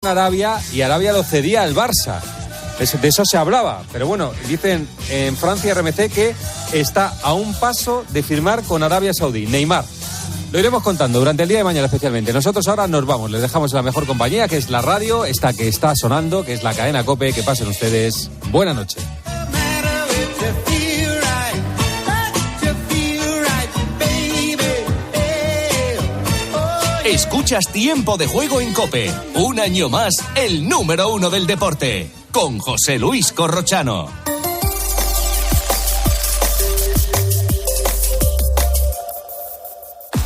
Arabia y Arabia lo cedía al Barça. De eso se hablaba, pero bueno, dicen en Francia RMC que está a un paso de firmar con Arabia Saudí, Neymar. Lo iremos contando durante el día de mañana especialmente. Nosotros ahora nos vamos, les dejamos en la mejor compañía, que es la radio, esta que está sonando, que es la cadena COPE. Que pasen ustedes buena noche. Escuchas Tiempo de Juego en COPE. Un año más, el número 1 del deporte. Con José Luis Corrochano.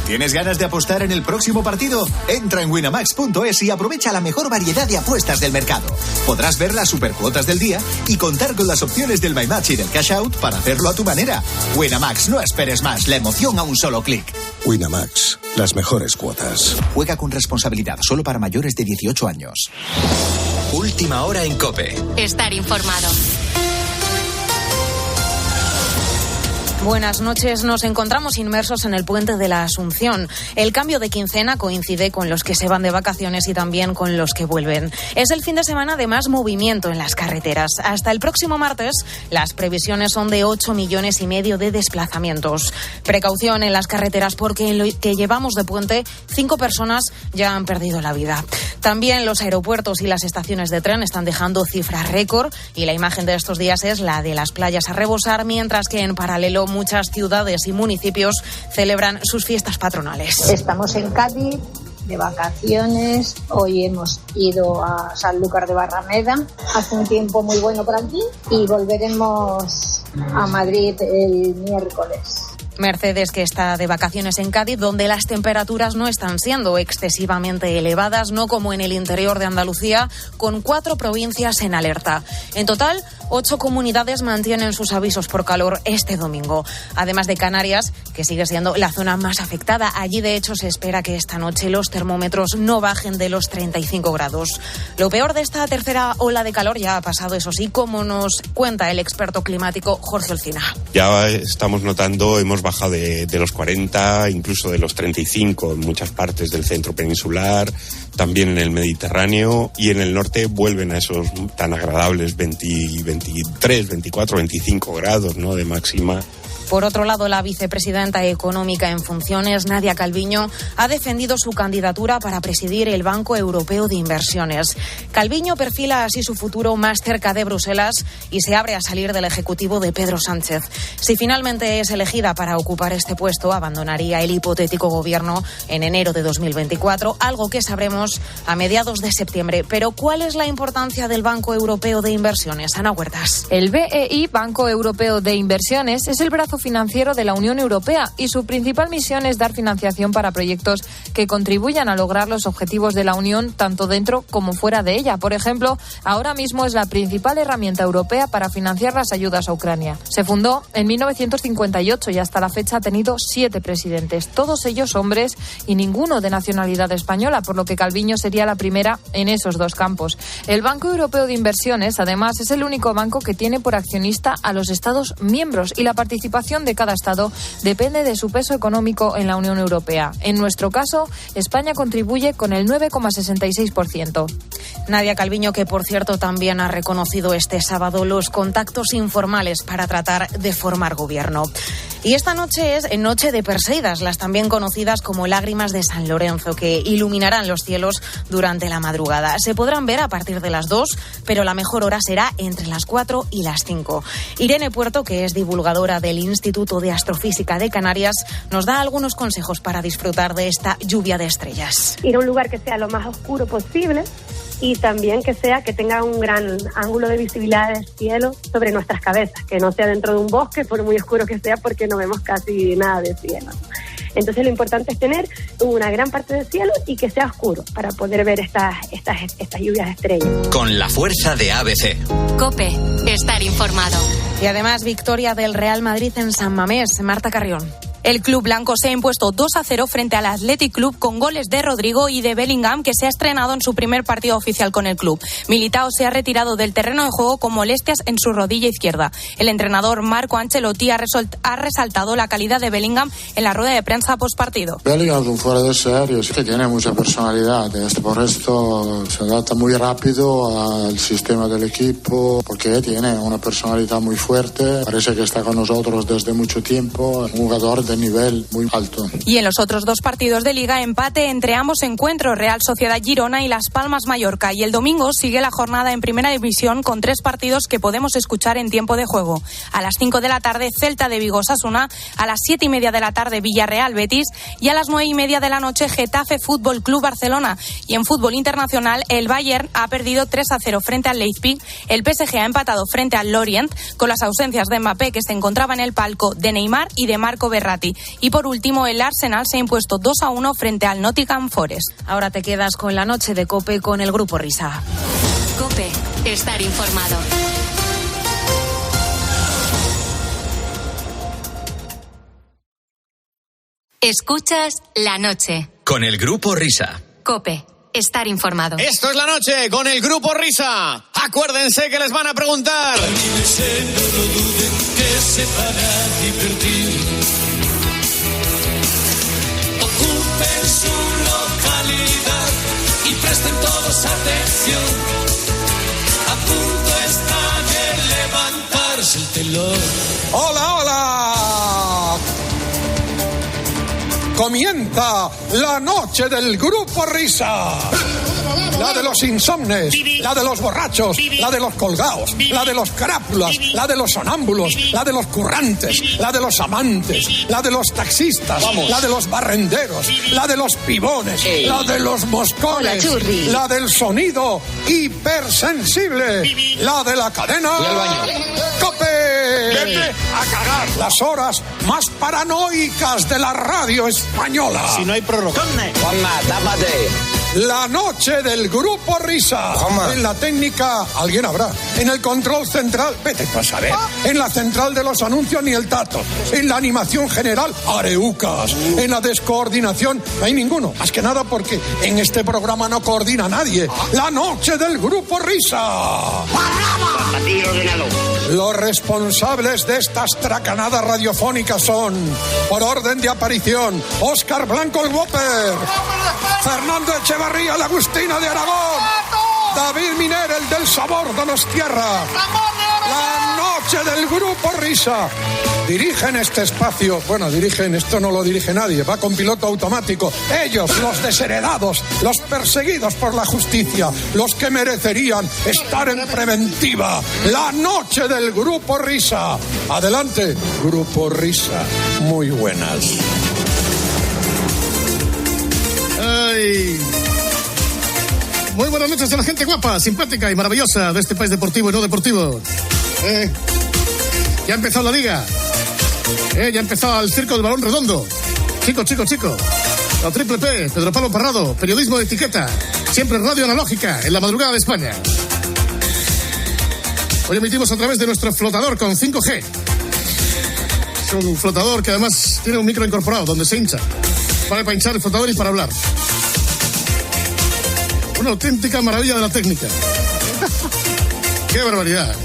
¿Tienes ganas de apostar en el próximo partido? Entra en winamax.es y aprovecha la mejor variedad de apuestas del mercado. Podrás ver las supercuotas del día y contar con las opciones del My Match y del Cash Out para hacerlo a tu manera. Winamax, no esperes más, la emoción a un solo clic. Winamax, las mejores cuotas. Juega con responsabilidad, solo para mayores de 18 años. Última hora en COPE. Estar informado. Buenas noches. Nos encontramos inmersos en el puente de la Asunción. El cambio de quincena coincide con los que se van de vacaciones y también con los que vuelven. Es el fin de semana de más movimiento en las carreteras. Hasta el próximo martes, las previsiones son de 8,5 millones de desplazamientos. Precaución en las carreteras porque en lo que llevamos de puente, 5 personas ya han perdido la vida. También los aeropuertos y las estaciones de tren están dejando cifras récord y la imagen de estos días es la de las playas a rebosar, mientras que en paralelo muchas ciudades y municipios celebran sus fiestas patronales. Estamos en Cádiz de vacaciones, hoy hemos ido a Sanlúcar de Barrameda, hace un tiempo muy bueno por aquí y volveremos a Madrid el miércoles. Mercedes, que está de vacaciones en Cádiz, donde las temperaturas no están siendo excesivamente elevadas, no como en el interior de Andalucía, con 4 provincias en alerta. En total, 8 comunidades mantienen sus avisos por calor este domingo. Además de Canarias, que sigue siendo la zona más afectada. Allí, de hecho, se espera que esta noche los termómetros no bajen de los 35 grados. Lo peor de esta tercera ola de calor ya ha pasado, eso sí, como nos cuenta el experto climático Jorge Olcina. Ya estamos notando, hemos bajado de los 40, incluso de los 35 en muchas partes del centro peninsular, también en el Mediterráneo, y en el norte vuelven a esos tan agradables 23, 24, 25 grados, ¿no?, de máxima. Por otro lado, la vicepresidenta económica en funciones, Nadia Calviño, ha defendido su candidatura para presidir el Banco Europeo de Inversiones. Calviño perfila así su futuro más cerca de Bruselas y se abre a salir del ejecutivo de Pedro Sánchez. Si finalmente es elegida para ocupar este puesto, abandonaría el hipotético gobierno en enero de 2024, algo que sabremos a mediados de septiembre. Pero ¿cuál es la importancia del Banco Europeo de Inversiones? Ana Huertas. El BEI, Banco Europeo de Inversiones, es el brazo financiero de la Unión Europea y su principal misión es dar financiación para proyectos que contribuyan a lograr los objetivos de la Unión tanto dentro como fuera de ella. Por ejemplo, ahora mismo es la principal herramienta europea para financiar las ayudas a Ucrania. Se fundó en 1958 y hasta la fecha ha tenido 7 presidentes, todos ellos hombres y ninguno de nacionalidad española, por lo que Calviño sería la primera en esos 2 campos. El Banco Europeo de Inversiones, además, es el único banco que tiene por accionista a los Estados miembros y la participación de cada Estado depende de su peso económico en la Unión Europea. En nuestro caso, España contribuye con el 9,66%. Nadia Calviño, que por cierto también ha reconocido este sábado los contactos informales para tratar de formar gobierno. Y esta noche es noche de Perseidas, las también conocidas como lágrimas de San Lorenzo, que iluminarán los cielos durante la madrugada. Se podrán ver a partir de las 2, pero la mejor hora será entre las 4 y las 5. Irene Puerto, que es divulgadora del Instituto de Astrofísica de Canarias, nos da algunos consejos para disfrutar de esta lluvia de estrellas. Ir a un lugar que sea lo más oscuro posible y también que tenga un gran ángulo de visibilidad del cielo sobre nuestras cabezas, que no sea dentro de un bosque, por muy oscuro que sea, porque no vemos casi nada de cielo. Entonces lo importante es tener una gran parte del cielo y que sea oscuro para poder ver estas lluvias de estrellas. Con la fuerza de ABC. COPE, estar informado. Y además victoria del Real Madrid en San Mamés. Marta Carrión. El club blanco se ha impuesto 2-0 frente al Athletic Club con goles de Rodrigo y de Bellingham, que se ha estrenado en su primer partido oficial con el club. Militao se ha retirado del terreno de juego con molestias en su rodilla izquierda. El entrenador Marco Ancelotti ha resaltado la calidad de Bellingham en la rueda de prensa postpartido. Bellingham es un fuera de serie, que tiene mucha personalidad. Por esto se adapta muy rápido al sistema del equipo, porque tiene una personalidad muy fuerte. Parece que está con nosotros desde mucho tiempo. Un jugador de nivel muy alto. Y en los otros dos partidos de Liga, empate entre ambos encuentros, Real Sociedad Girona y Las Palmas Mallorca. Y el domingo sigue la jornada en Primera División con 3 partidos que podemos escuchar en tiempo de juego. A las 5 de la tarde, Celta de Vigo Osasuna, a las 7:30 de la tarde, Villarreal Betis y a las 9:30 de la noche, Getafe Fútbol Club Barcelona. Y en fútbol internacional, el Bayern ha perdido 3-0 frente al Leipzig, el PSG ha empatado frente al Lorient, con las ausencias de Mbappé, que se encontraba en el palco, de Neymar y de Marco Verratti. Y por último, el Arsenal se ha impuesto 2-1 frente al Nottingham Forest. Ahora te quedas con la noche de COPE con el Grupo Risa. COPE, estar informado. Escuchas La Noche. Con el Grupo Risa. COPE, estar informado. Esto es La Noche con el Grupo Risa. Acuérdense que les van a preguntar. Anímense, no lo duden, que se van a divertir. Ocupen su localidad y presten todos atención. A punto está de levantarse el telón. ¡Hola, hola! Comienza la noche del Grupo Risa. La de los insomnes, la de los borrachos, la de los colgados, la de los crápulas, la de los sonámbulos, la de los currantes, la de los amantes, la de los taxistas, la de los barrenderos, la de los pibones, la de los moscones, la del sonido hipersensible, la de la cadena COPE. Vete a cagar. Las horas más paranoicas de la radio española. Si no hay prórroga. Juanma, tápate. La noche del Grupo Risa. En la técnica, alguien habrá. En el control central, vete a saber. En la central de los anuncios, ni el tato. En la animación general, areucas. En la descoordinación, no hay ninguno. Más que nada porque en este programa no coordina nadie. La noche del Grupo Risa. Los responsables de estas tracanadas radiofónicas son, por orden de aparición, Óscar Blanco el Whopper, Fernando Echevarría la Agustina de Aragón, David Miner el del Sabor Donostierra. La noche del Grupo Risa. Dirigen este espacio, esto no lo dirige nadie, va con piloto automático. Ellos, los desheredados, los perseguidos por la justicia, los que merecerían estar en preventiva. La noche del Grupo Risa. Adelante, Grupo Risa. Muy buenas. Ay. Muy buenas noches a la gente guapa, simpática y maravillosa de este país deportivo y no deportivo. Ya ha empezado la liga. Ya ha empezado el circo del balón redondo. Chico. La Triple P, Pedro Pablo Parrado, periodismo de etiqueta. Siempre radio analógica, en la madrugada de España. Hoy emitimos a través de nuestro flotador con 5G. Es un flotador que además tiene un micro incorporado donde se hincha. Vale para hinchar el flotador y para hablar. Una auténtica maravilla de la técnica. ¡Qué barbaridad!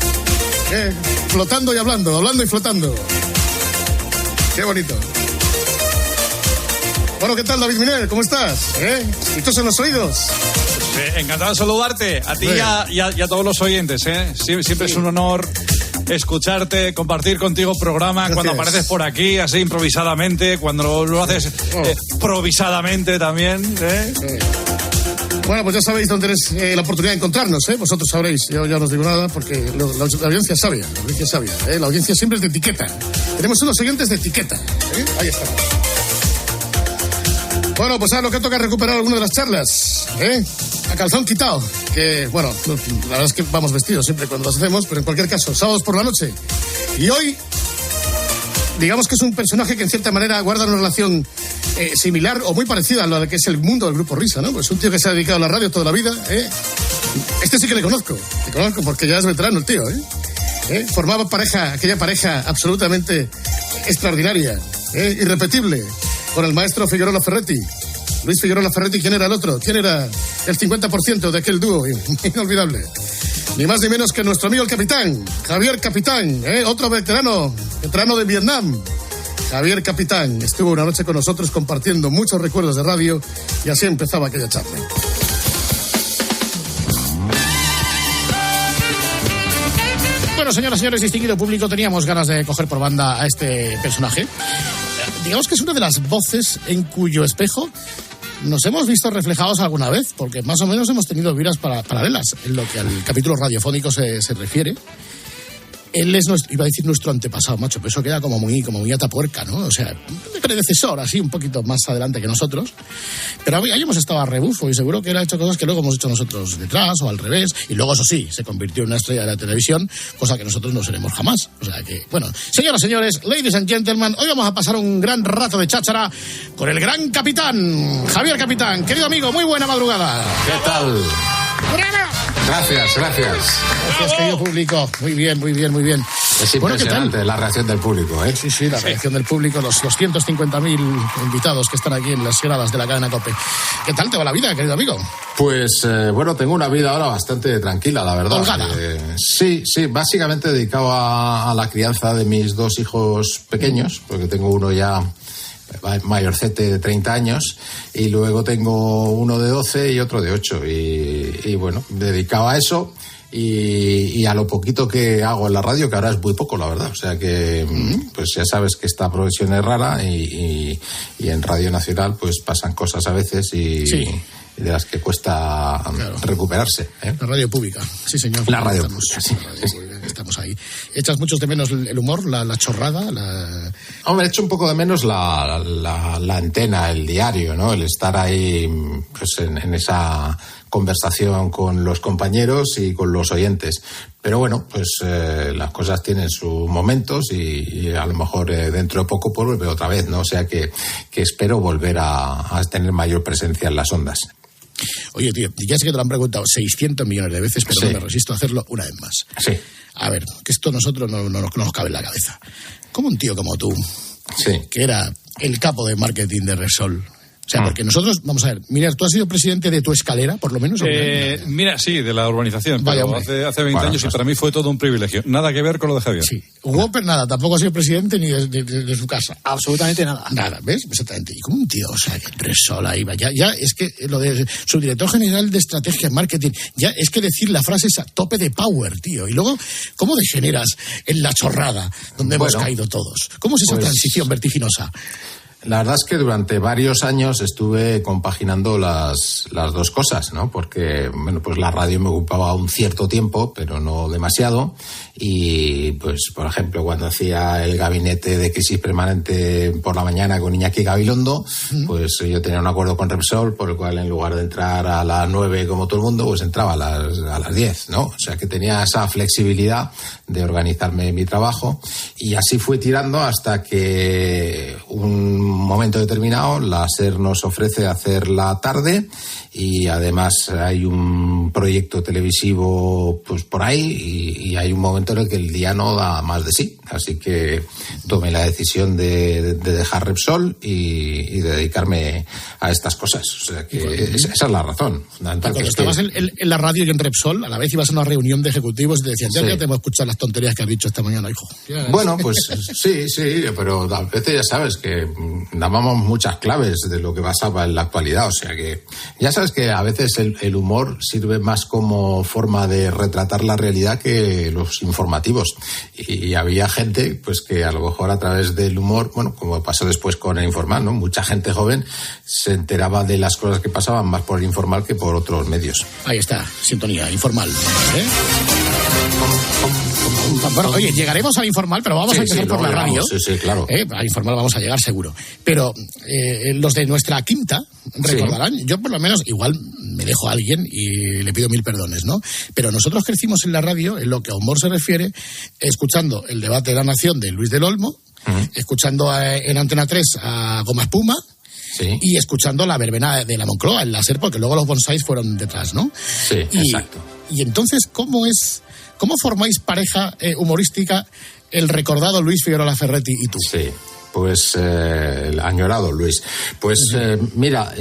Flotando y hablando y flotando. ¡Qué bonito! Bueno, ¿qué tal, David Miner? ¿Cómo estás? ¿Listos en los oídos? Encantado de saludarte, a ti y a todos los oyentes. Siempre es un honor escucharte, compartir contigo programa. Gracias. Cuando apareces por aquí, así improvisadamente, cuando lo haces provisadamente también. Bueno, pues ya sabéis dónde tenéis la oportunidad de encontrarnos, Vosotros sabréis, yo ya no os digo nada porque la audiencia es sabia, la audiencia siempre es de etiqueta. Tenemos unos oyentes de etiqueta, Ahí estamos. Bueno, pues a lo que toca recuperar alguna de las charlas, A calzón quitado, que, bueno, la verdad es que vamos vestidos siempre cuando las hacemos, pero en cualquier caso, sábados por la noche. Y hoy, digamos que es un personaje que en cierta manera guarda una relación similar o muy parecida a la que es el mundo del Grupo Risa, ¿no? Pues un tío que se ha dedicado a la radio toda la vida, Este sí que le conozco porque ya es veterano el tío, Formaba aquella pareja absolutamente extraordinaria, irrepetible, con el maestro Figueroa Ferretti. Luis Figueroa Ferretti, ¿quién era el otro? ¿Quién era el 50% de aquel dúo inolvidable? Ni más ni menos que nuestro amigo el capitán, Javier Capitán, otro veterano de Vietnam. Javier Capitán estuvo una noche con nosotros compartiendo muchos recuerdos de radio y así empezaba aquella charla. Bueno, señoras y señores, distinguido público, teníamos ganas de coger por banda a este personaje. Digamos que es una de las voces en cuyo espejo nos hemos visto reflejados alguna vez, porque más o menos hemos tenido vidas paralelas en lo que al capítulo radiofónico se refiere. Él es iba a decir nuestro antepasado, macho, pero eso queda como muy atapuerca, ¿no? O sea, un predecesor, así, un poquito más adelante que nosotros. Pero ahí hemos estado a rebufo y seguro que él ha hecho cosas que luego hemos hecho nosotros detrás o al revés. Y luego, eso sí, se convirtió en una estrella de la televisión, cosa que nosotros no seremos jamás. O sea que, bueno, señoras, señores, ladies and gentlemen, hoy vamos a pasar un gran rato de cháchara con el gran capitán, Javier Capitán. Querido amigo, muy buena madrugada. ¿Qué tal? Gracias. Gracias, querido público. Muy bien. Es impresionante la reacción del público, ¿eh? Sí, la reacción del público, los 250.000 invitados que están aquí en las gradas de la cadena COPE. ¿Qué tal te va la vida, querido amigo? Pues, bueno, tengo una vida ahora bastante tranquila, la verdad. Sí, básicamente dedicado a la crianza de mis dos hijos pequeños, porque tengo uno ya mayorcete de 30 años y luego tengo uno de 12 y otro de 8 y bueno, dedicado a eso y a lo poquito que hago en la radio, que ahora es muy poco, la verdad, o sea que pues ya sabes que esta profesión es rara y en Radio Nacional pues pasan cosas a veces y de las que cuesta recuperarse, ¿eh? La radio pública, sí señor. La radio pública, sí. Estamos ahí. ¿Echas muchos de menos el humor, la chorrada? Hombre, echo un poco de menos la antena, el diario, ¿no? El estar ahí pues en esa conversación con los compañeros y con los oyentes. Pero bueno, pues las cosas tienen sus momentos y a lo mejor dentro de poco pues vuelve otra vez, ¿no? O sea que espero volver a tener mayor presencia en las ondas. Oye, tío, ya sé que te lo han preguntado 600 millones de veces, pero no me resisto a hacerlo una vez más. Sí. A ver, que esto a nosotros no nos cabe en la cabeza. ¿Cómo un tío como tú, que era el capo de marketing de Repsol? O sea, porque nosotros, vamos a ver, mira, tú has sido presidente de tu escalera, por lo menos. Mira, sí, de la urbanización, pero hace 20 años y para mí fue todo un privilegio. Nada que ver con lo de Javier. Sí. Whopper nada, tampoco ha sido presidente ni de su casa. Absolutamente nada. Nada, ¿ves? Exactamente. Y como un tío, o sea, que Repsol ahí va. Ya es que lo de subdirector general de estrategia en marketing, ya es que decir la frase es a tope de power, tío. Y luego, ¿cómo degeneras en la chorrada donde hemos caído todos? ¿Cómo es esa transición vertiginosa? La verdad es que durante varios años estuve compaginando las dos cosas, ¿no? Porque, bueno, pues la radio me ocupaba un cierto tiempo, pero no demasiado. Y, pues, por ejemplo, cuando hacía el gabinete de crisis permanente por la mañana con Iñaki Gabilondo, pues yo tenía un acuerdo con Repsol por el cual en lugar de entrar a las 9 como todo el mundo, pues entraba a las 10, ¿no? O sea que tenía esa flexibilidad de organizarme mi trabajo y así fue tirando hasta que un momento determinado la SER nos ofrece hacer la tarde y además hay un proyecto televisivo pues por ahí y hay un momento en el que el día no da más de sí, así que tomé la decisión de dejar Repsol y de dedicarme a estas cosas, o sea que esa es la razón. Cuando estabas en la radio y en Repsol, a la vez ibas a una reunión de ejecutivos y te decían, ya te hemos escuchado las tonterías que has dicho esta mañana, hijo. Bueno, pues sí, pero a veces ya sabes que dábamos muchas claves de lo que pasaba en la actualidad, o sea que ya sabes que a veces el humor sirve más como forma de retratar la realidad que los informativos y había gente pues que a lo mejor a través del humor, bueno, como pasó después con el informal, ¿no? Mucha gente joven se enteraba de las cosas que pasaban más por el informal que por otros medios. Ahí está, sintonía, informal, Bueno, oye, llegaremos al informal, pero vamos a empezar por la radio. Sí, claro. Al informal vamos a llegar seguro. Pero los de nuestra quinta recordarán, yo por lo menos, igual me dejo a alguien y le pido 1000 perdones, ¿no? Pero nosotros crecimos en la radio, en lo que a humor se refiere, escuchando el debate de la Nación de Luis del Olmo, escuchando en Antena 3 a Goma Espuma, y escuchando la verbena de la Moncloa, el láser, porque luego los bonsáis fueron detrás, ¿no? Sí, exacto. Y entonces, ¿cómo formáis pareja humorística el recordado Luis Figueroa Ferretti y tú? Sí, Pues el añorado Luis. Pues mira,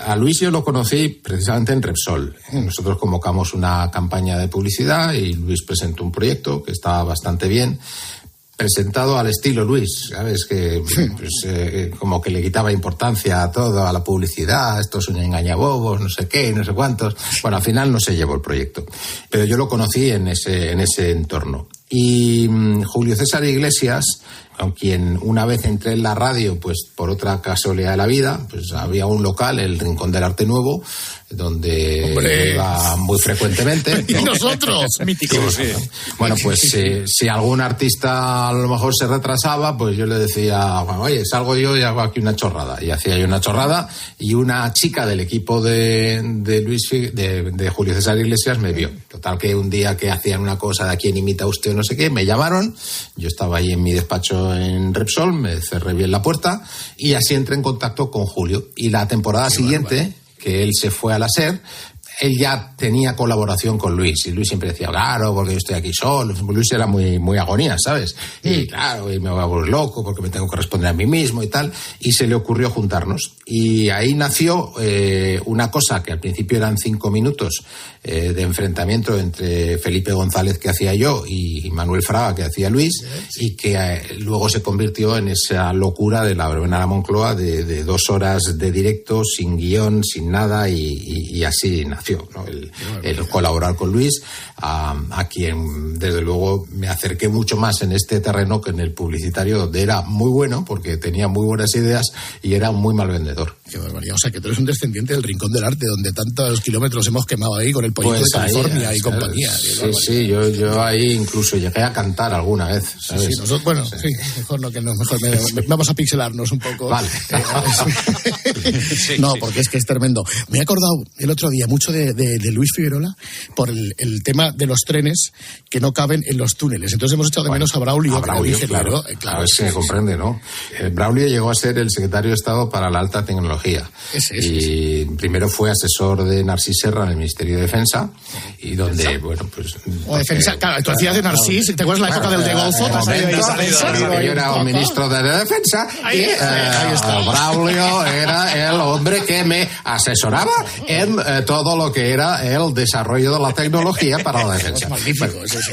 a Luis yo lo conocí precisamente en Repsol. Nosotros convocamos una campaña de publicidad y Luis presentó un proyecto que estaba bastante bien. Presentado al estilo Luis, ¿sabes? Que pues, como que le quitaba importancia a todo, a la publicidad, esto es un engañabobos, no sé qué, no sé cuántos. Bueno, al final no se llevó el proyecto. Pero yo lo conocí en ese entorno. Y Julio César Iglesias, con quien una vez entré en la radio, pues por otra casualidad de la vida, pues había un local, el Rincón del Arte Nuevo, donde iba muy frecuentemente. Y nosotros, míticos. Sí. Bueno, pues si algún artista a lo mejor se retrasaba, pues yo le decía, oye, salgo yo y hago aquí una chorrada. Y hacía yo una chorrada y una chica del equipo de Julio César Iglesias me vio. Total que un día que hacían una cosa de a quién imita usted o no sé qué, me llamaron, yo estaba ahí en mi despacho en Repsol, me cerré bien la puerta y así entré en contacto con Julio. Y la temporada siguiente, que él se fue a la SER, él ya tenía colaboración con Luis y Luis siempre decía, claro, porque yo estoy aquí solo. Luis era muy agonía, ¿sabes? Y claro, y me voy a volver loco porque me tengo que responder a mí mismo y tal, y se le ocurrió juntarnos y ahí nació una cosa que al principio eran 5 minutos de enfrentamiento entre Felipe González, que hacía yo, y Manuel Fraga, que hacía Luis, y que luego se convirtió en esa locura de la verbena a la Moncloa de 2 horas de directo, sin guión, sin nada, y así nació, ¿no? El colaborar con Luis, a quien desde luego me acerqué mucho más en este terreno que en el publicitario, donde era muy bueno porque tenía muy buenas ideas y era un muy mal vendedor. Qué barbaridad, o sea que tú eres un descendiente del Rincón del Arte, donde tantos kilómetros hemos quemado ahí con el pollito de California ahí, y compañía. Sí, yo ahí incluso llegué a cantar alguna vez, ¿sabes? Sí, nosotros, bueno, sí, mejor vamos a pixelarnos un poco. Vale. No, porque es que es tremendo. Me he acordado el otro día mucho de Luis Figuerola por el tema de los trenes que no caben en los túneles. Entonces hemos echado de menos a Braulio. Claro, se comprende, ¿no? Braulio llegó a ser el secretario de Estado para la alta tecnología. Y primero fue asesor de Narcís Serra en el Ministerio de Defensa, y donde, bueno, pues... O defensa, claro, tú hacías de Narcís, ¿te acuerdas la época del de Golfo? Yo era un ministro de Defensa y Braulio era el hombre que me asesoraba en todo lo que era el desarrollo de la tecnología para la defensa.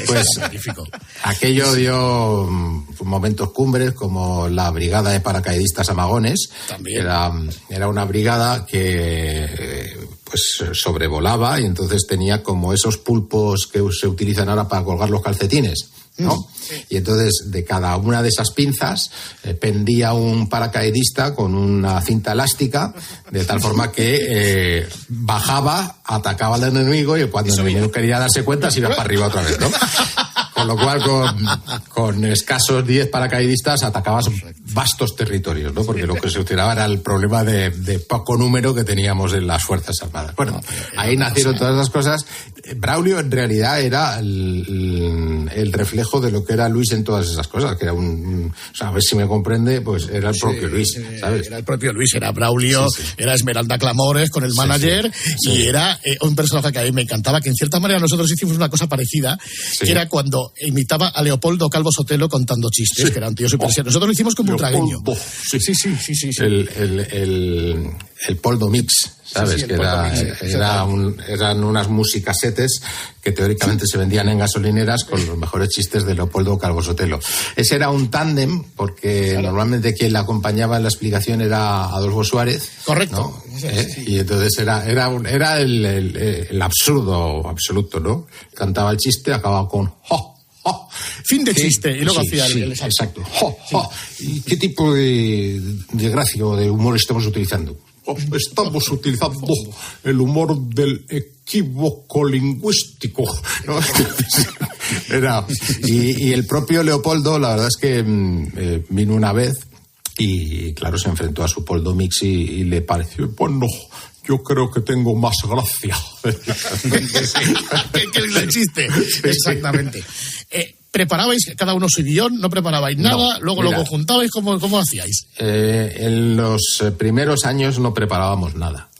Pues aquello dio momentos cumbres, como la brigada de paracaidistas Amagones. También. Era una brigada que pues sobrevolaba y entonces tenía como esos pulpos que se utilizan ahora para colgar los calcetines, ¿no? Y entonces de cada una de esas pinzas pendía un paracaidista con una cinta elástica, de tal forma que bajaba, atacaba al enemigo, y cuando el enemigo quería darse cuenta se iba para arriba otra vez, ¿no? Con lo cual, con escasos 10 paracaidistas atacabas vastos territorios, ¿no? Porque lo que se utilizaba era el problema de poco número que teníamos en las Fuerzas Armadas. Bueno, ahí nacieron todas las cosas. Braulio en realidad era el reflejo de lo que era Luis en todas esas cosas, que era o sea, a ver si me comprende, pues era el propio Luis, ¿sabes? Era el propio Luis, era Braulio, era Esmeralda Clamores con el manager, y era un personaje que a mí me encantaba, que en cierta manera nosotros hicimos una cosa parecida, que era cuando imitaba a Leopoldo Calvo Sotelo contando chistes, que era un tío súper serio. Nosotros lo hicimos con Butragueño. Sí. El Poldo Mix, ¿sabes? Que eran unas musicasetes que teóricamente se vendían en gasolineras con los mejores chistes de Leopoldo Calvo Sotelo. Ese era un tándem, porque normalmente quien la acompañaba en la explicación era Adolfo Suárez. Correcto. ¿No? Y entonces era el absurdo absoluto, ¿no? Cantaba el chiste, acababa con ¡jo! Oh, fin de chiste, y luego hacía el exacto. ¿Y qué tipo de gracia o de humor estamos utilizando? Estamos utilizando el humor del equívoco lingüístico, ¿no? Y el propio Leopoldo, la verdad es que vino una vez y claro, se enfrentó a su Poldo Mix y le pareció, bueno, yo creo que tengo más gracia que el chiste. Exactamente. ¿Preparabais cada uno su guión? ¿No preparabais nada? Luego lo conjuntabais. ¿Cómo hacíais? En los primeros años no preparábamos nada.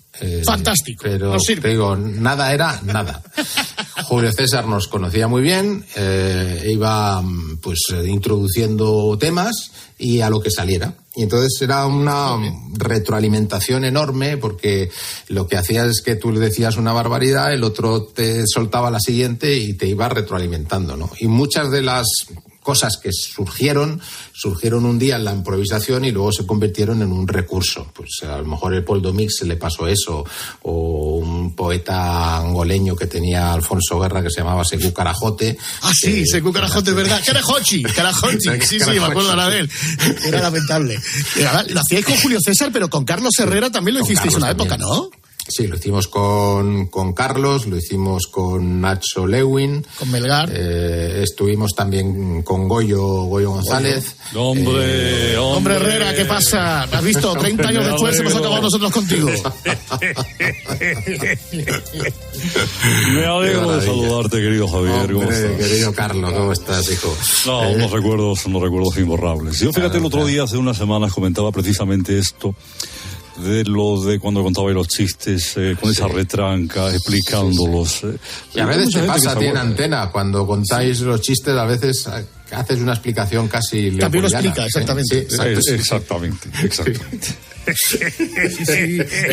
Fantástico. Pero te digo, nada era nada. Julio César nos conocía muy bien, iba pues introduciendo temas y a lo que saliera. Y entonces era una retroalimentación enorme, porque lo que hacías es que tú le decías una barbaridad, el otro te soltaba la siguiente y te iba retroalimentando, ¿no? Y muchas de las cosas que surgieron un día en la improvisación y luego se convirtieron en un recurso. Pues a lo mejor el Poldo Mix se le pasó eso, o un poeta angoleño que tenía Alfonso Guerra que se llamaba Sekou Carajote. Ah, sí, Sekou Carajote, ¿verdad? Carajochi, sí, me acuerdo ahora de él. Era lamentable. Lo hacíais con Julio César, pero con Carlos Herrera también lo hicisteis una época, ¿no? Sí, lo hicimos con Carlos, lo hicimos con Nacho Lewin. Con Melgar. Estuvimos también con Goyo González. Hombre Herrera, ¿qué pasa? ¿Has visto? 30 años después hemos acabado nosotros contigo. Me alegro de saludarte, querido Javier. Hombre, querido Carlos, ¿cómo estás, hijo? No, unos recuerdos imborrables. Yo, fíjate, el otro día, hace unas semanas, comentaba precisamente esto, de lo de cuando contabais los chistes, con esa retranca, explicándolos. Y a veces te pasa a ti en antena, cuando contáis los chistes, a veces haces una explicación casi leopoliana. También lo explica, exactamente. Sí, exactamente.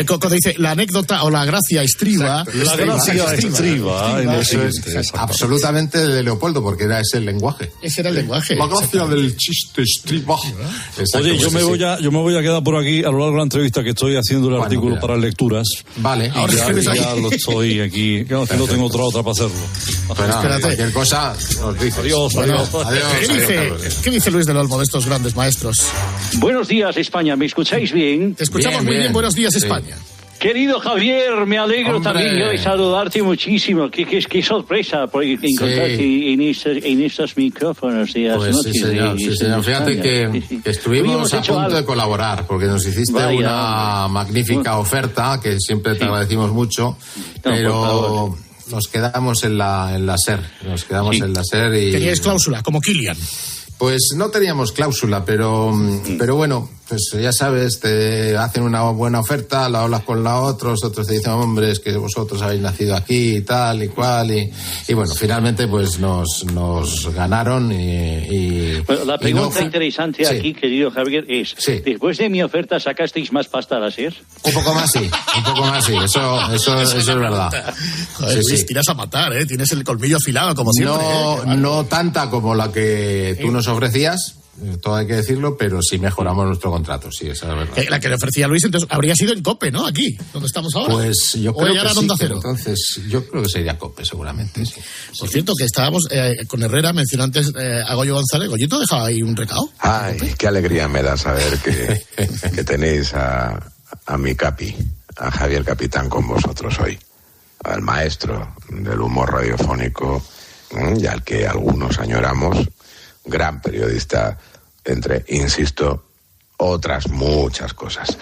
Cuando dice la anécdota o la gracia estriba. La gracia estriba. Eso es absolutamente de Leopoldo, porque era ese el lenguaje. Ese era el lenguaje. La gracia del chiste estriba. Oye, yo me voy a quedar por aquí a lo largo de la entrevista, que estoy haciendo el artículo para lecturas. Vale. Ahora ya lo estoy aquí. Que no tengo otra para hacerlo. Bueno, espérate. Cualquier cosa os dice. Adiós. ¿Qué dice Luis del Olmo de estos grandes maestros? Buenos días, España. ¿Me escucháis bien? Te escuchamos muy bien. Buenos días, España. Querido Javier, me alegro también yo de saludarte muchísimo. Qué sorpresa por encontrarte en estos micrófonos de pues noches. Sí, señor. Fíjate que estuvimos a punto de colaborar, porque nos hiciste una magnífica oferta, que siempre te agradecimos mucho, pero nos quedamos en la SER. Y teníais cláusula, como Kilian. Pues no teníamos cláusula, pero bueno, pues ya sabes, te hacen una buena oferta, la hablas con otros te dicen, hombre, es que vosotros habéis nacido aquí y tal y cual, y bueno, finalmente pues nos ganaron y bueno, la pregunta interesante aquí, querido Javier, es, ¿después de mi oferta sacasteis más pasta a la SER? Un poco más sí, eso es verdad. Joder, Luis, tiras a matar, tienes el colmillo afilado, como siempre. No tanta como la que tú nos ofrecías, todo hay que decirlo, pero sí mejoramos nuestro contrato, sí, esa es verdad. La que le ofrecía Luis, entonces habría sido en COPE, ¿no? Aquí, donde estamos ahora. Pues yo creo que sí, entonces yo creo que sería COPE, seguramente, sí. Por cierto, que estábamos con Herrera, mencionó antes a Goyo González. ¿Goyito dejaba ahí un recado? Ay, qué alegría me da saber que tenéis a mi Capi, a Javier Capitán, con vosotros hoy. Al maestro del humor radiofónico, y al que algunos añoramos, gran periodista, entre, insisto, otras muchas cosas.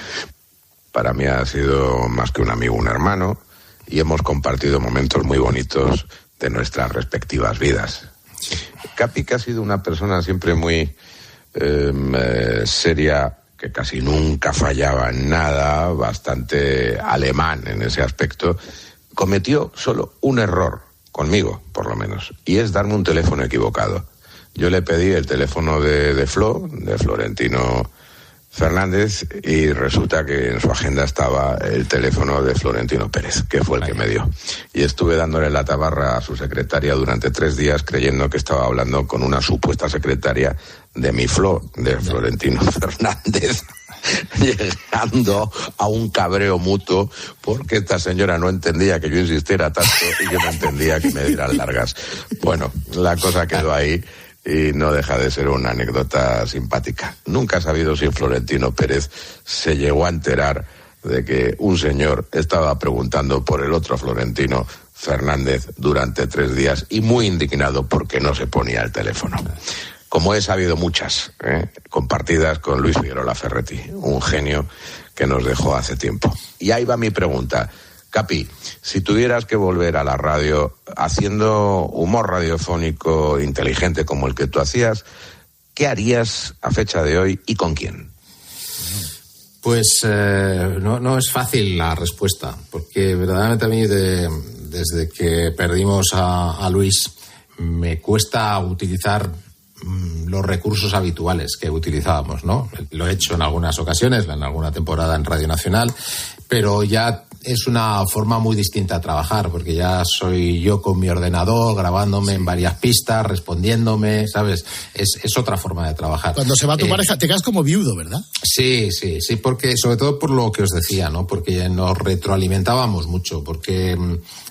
Para mí ha sido más que un amigo, un hermano, y hemos compartido momentos muy bonitos de nuestras respectivas vidas. Capi, que ha sido una persona siempre muy seria, que casi nunca fallaba en nada, bastante alemán en ese aspecto, cometió solo un error, conmigo por lo menos, y es darme un teléfono equivocado. Yo le pedí el teléfono de Florentino Fernández, y resulta que en su agenda estaba el teléfono de Florentino Pérez, que fue el que me dio. Y estuve dándole la tabarra a su secretaria durante 3 días, creyendo que estaba hablando con una supuesta secretaria de mi de Florentino Fernández, llegando a un cabreo mutuo, porque esta señora no entendía que yo insistiera tanto y yo no entendía que me dieran largas. Bueno, la cosa quedó ahí. Y no deja de ser una anécdota simpática. Nunca he sabido si Florentino Pérez se llegó a enterar de que un señor estaba preguntando por el otro Florentino Fernández durante 3 días, y muy indignado porque no se ponía el teléfono. Como he sabido muchas, compartidas con Luis Figueroa Ferretti, un genio que nos dejó hace tiempo. Y ahí va mi pregunta. Capi, si tuvieras que volver a la radio haciendo humor radiofónico inteligente como el que tú hacías, ¿qué harías a fecha de hoy y con quién? Pues no es fácil la respuesta, porque verdaderamente a mí desde que perdimos a Luis me cuesta utilizar los recursos habituales que utilizábamos, ¿no? Lo he hecho en algunas ocasiones, en alguna temporada en Radio Nacional, pero ya es una forma muy distinta de trabajar, porque ya soy yo con mi ordenador, grabándome en varias pistas, respondiéndome, ¿sabes? Es otra forma de trabajar. Cuando se va tu pareja, te quedas como viudo, ¿verdad? Sí, porque sobre todo por lo que os decía, ¿no? Porque nos retroalimentábamos mucho, porque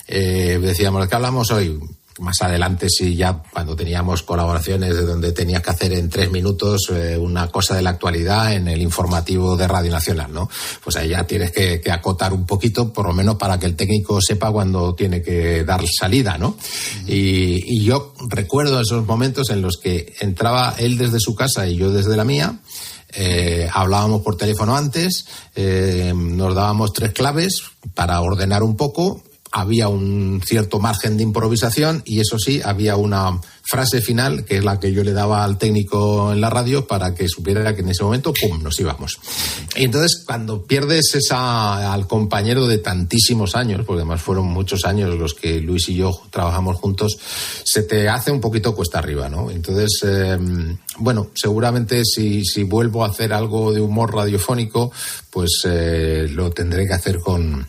decíamos, ¿de qué hablamos hoy? Más adelante, sí, ya cuando teníamos colaboraciones de donde tenías que hacer en 3 minutos una cosa de la actualidad en el informativo de Radio Nacional, ¿no? Pues ahí ya tienes que acotar un poquito, por lo menos para que el técnico sepa cuándo tiene que dar salida, ¿no? Y yo recuerdo esos momentos en los que entraba él desde su casa y yo desde la mía. Hablábamos por teléfono antes, nos dábamos 3 claves para ordenar un poco. Había un cierto margen de improvisación y eso sí, había una frase final que es la que yo le daba al técnico en la radio para que supiera que en ese momento, ¡pum!, nos íbamos. Y entonces cuando pierdes al compañero de tantísimos años, porque además fueron muchos años los que Luis y yo trabajamos juntos, se te hace un poquito cuesta arriba, ¿no? Entonces, bueno, seguramente si vuelvo a hacer algo de humor radiofónico, pues lo tendré que hacer con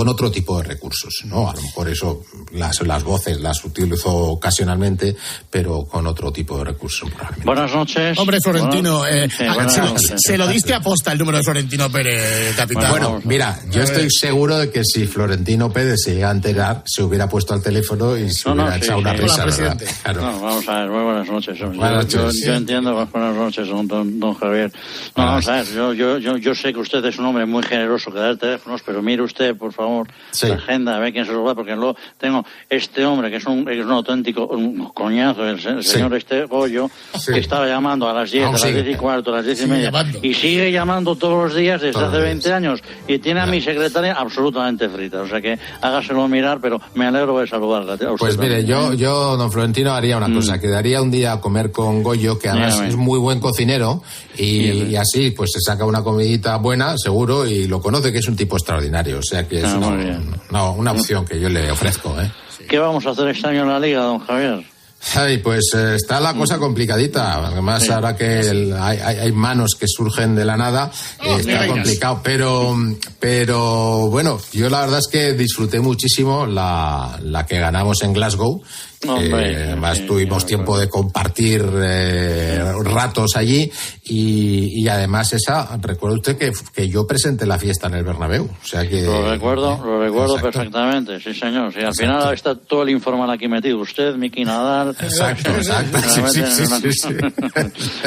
otro tipo de recursos, ¿no? A lo mejor eso, las voces las utilizo ocasionalmente, pero con otro tipo de recursos. Buenas noches. Hombre, Florentino, noches. se lo diste a posta el número de Florentino Pérez, capitán. Bueno, mira, yo estoy seguro de que si Florentino Pérez se llega a enterar, se hubiera puesto al teléfono y se hubiera echado una risa, ¿verdad? Claro. No, vamos a ver, muy buenas noches. Buenas noches. Yo entiendo, buenas noches, don Javier. No, vamos a ver, yo sé que usted es un hombre muy generoso que da teléfonos, pero mire usted, por favor, la agenda, a ver quién se lo va, porque luego tengo este hombre que es un auténtico coñazo, el señor Goyo, que estaba llamando a las 10, a las 10 y cuarto, a las 10 y media, y sigue llamando todos los días desde hace 20 años, y tiene a mi secretaria absolutamente frita, o sea que hágaselo mirar, pero me alegro de saludarla. Pues mire, yo, don Florentino, haría una cosa, quedaría un día a comer con Goyo, que además es muy buen cocinero, y así pues se saca una comidita buena, seguro, y lo conoce, que es un tipo extraordinario, o sea que es una opción que yo le ofrezco, ¿eh? ¿Qué vamos a hacer este año en la Liga, don Javier? Ay, pues está la cosa complicadita. Además, ahora que hay manos que surgen de la nada, está complicado. Pero bueno, yo la verdad es que disfruté muchísimo la que ganamos en Glasgow. Además tuvimos tiempo de compartir ratos allí y además recuerda usted que yo presenté la fiesta en el Bernabéu, o sea que lo recuerdo perfectamente, sí señor, sí, al final está todo el informal aquí metido, usted, Miki Nadal. Exacto. Sí.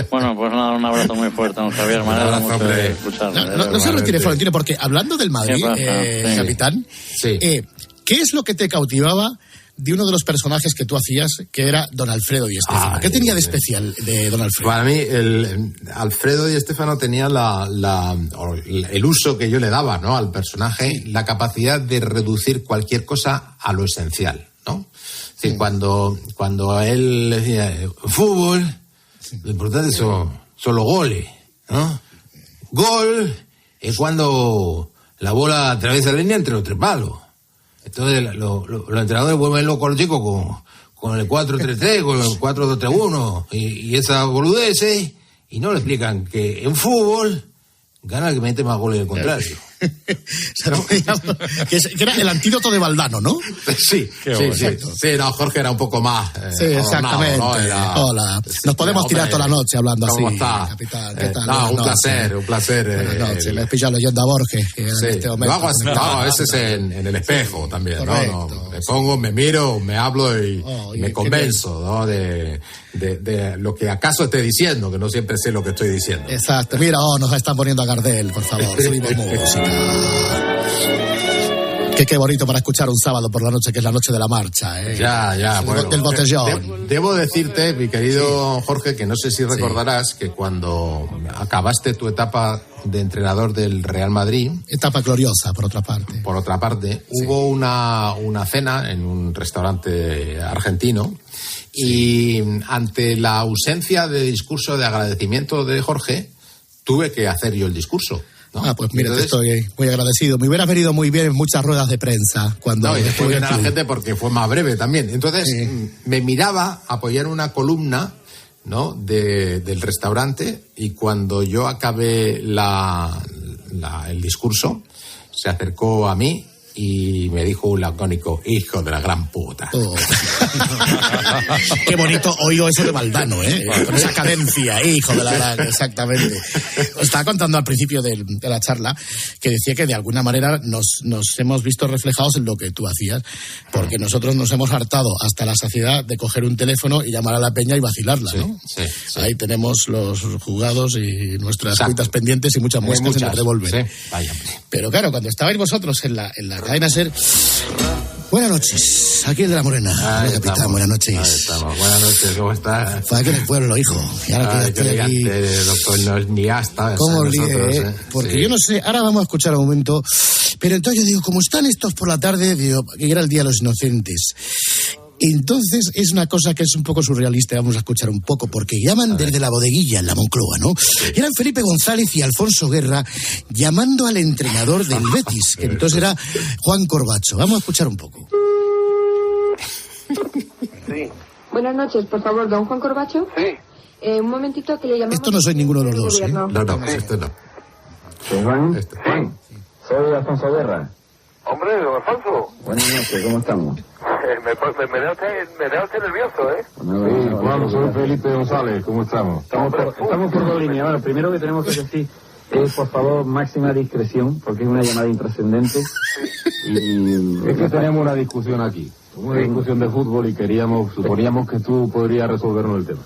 Bueno, pues nada, un abrazo muy fuerte, don Javier, me alegra mucho de escucharle. No se retire, Florentino, porque hablando del Madrid, capitán, ¿qué es lo que te cautivaba de uno de los personajes que tú hacías, que era don Alfredo Di Stéfano? ¿Qué tenía de especial de don Alfredo? Para mí, Alfredo Di Stéfano tenía el uso que yo le daba, ¿no?, al personaje, la capacidad de reducir cualquier cosa a lo esencial, ¿no? Es decir, cuando a él le decía, fútbol, lo importante son los goles, ¿no? Gol es cuando la bola atraviesa la línea entre los 3 palos. Entonces los entrenadores vuelven locos a los chicos con el 4-3-3, con el 4-2-3-1 y esa boludez, y no le explican que en fútbol gana el que mete más goles del contrario. Que era el antídoto de Valdano, ¿no? Sí, no, Jorge era un poco más. Sí, exactamente. ¿No? Hola. Nos podemos tirar toda la noche hablando así. ¿Cómo está? Capitán, ¿qué tal? Un placer. Buenas noches. Me he pillado leyendo a Borges, que en este momento. Lo hago a veces en el espejo también, ¿no? Me pongo, me miro, me hablo y me convenzo, ¿no? De lo que acaso esté diciendo, que no siempre sé lo que estoy diciendo. Exacto. Mira, nos están poniendo a Gardel, por favor. Subimos música. Qué bonito para escuchar un sábado por la noche, que es la noche de la marcha, ¿eh? Ya, bueno. Del botellón. Debo decirte, mi querido Jorge, que no sé si recordarás que cuando acabaste tu etapa de entrenador del Real Madrid... Etapa gloriosa, por otra parte. Hubo una cena en un restaurante argentino y ante la ausencia de discurso de agradecimiento de Jorge, tuve que hacer yo el discurso, ¿no? Pues mira, te estoy muy agradecido. Me hubieras venido muy bien en muchas ruedas de prensa. Y después bien a la gente porque fue más breve también. Entonces me miraba apoyar una columna ¿no? del restaurante, y cuando yo acabé el discurso, se acercó a mí y me dijo un lacónico: hijo de la gran puta. Oh. Qué bonito oído eso de Valdano, ¿eh? Con esa cadencia, hijo de la gran... Exactamente. Os estaba contando al principio de la charla que decía que de alguna manera nos hemos visto reflejados en lo que tú hacías, porque nosotros nos hemos hartado hasta la saciedad de coger un teléfono y llamar a la peña y vacilarla, ¿no? Sí. Ahí tenemos los jugados y nuestras cuitas pendientes y muchas muescas en el revólver. Sí. Vaya. Pero claro, cuando estabais vosotros en la cadena SER... Buenas noches, aquí el de la Morena. Hola, capitán, buenas noches. Ahí estamos. Buenas noches, ¿cómo estás? Fue aquí en el pueblo, hijo. Y ahora qué elegante, doctor, no es ni hasta. ¿Cómo líe, Porque yo no sé, ahora vamos a escuchar un momento, pero entonces yo digo, como están estos por la tarde, digo, que era el Día de los Inocentes. Entonces es una cosa que es un poco surrealista, vamos a escuchar un poco, porque llaman desde la bodeguilla en la Moncloa, ¿no? Eran Felipe González y Alfonso Guerra llamando al entrenador del Betis, que entonces era Juan Corbacho. Vamos a escuchar un poco. Sí. Buenas noches, por favor, don Juan Corbacho. Sí. Un momentito que le llamamos... Esto no soy ninguno de los dos, ¿eh? No, este no. ¿Sí, Juan? Juan, soy Alfonso Guerra. Hombre, don Alfonso. Buenas noches, ¿cómo estamos? Me da usted nervioso, ¿eh? Sí, Juan, soy Felipe González, ¿cómo estamos? Estamos por dos líneas. Bueno, primero que tenemos que decir es, por favor, máxima discreción, porque es una llamada intrascendente. Y es que tenemos una discusión aquí. Una discusión de fútbol y suponíamos que tú podrías resolvernos el tema.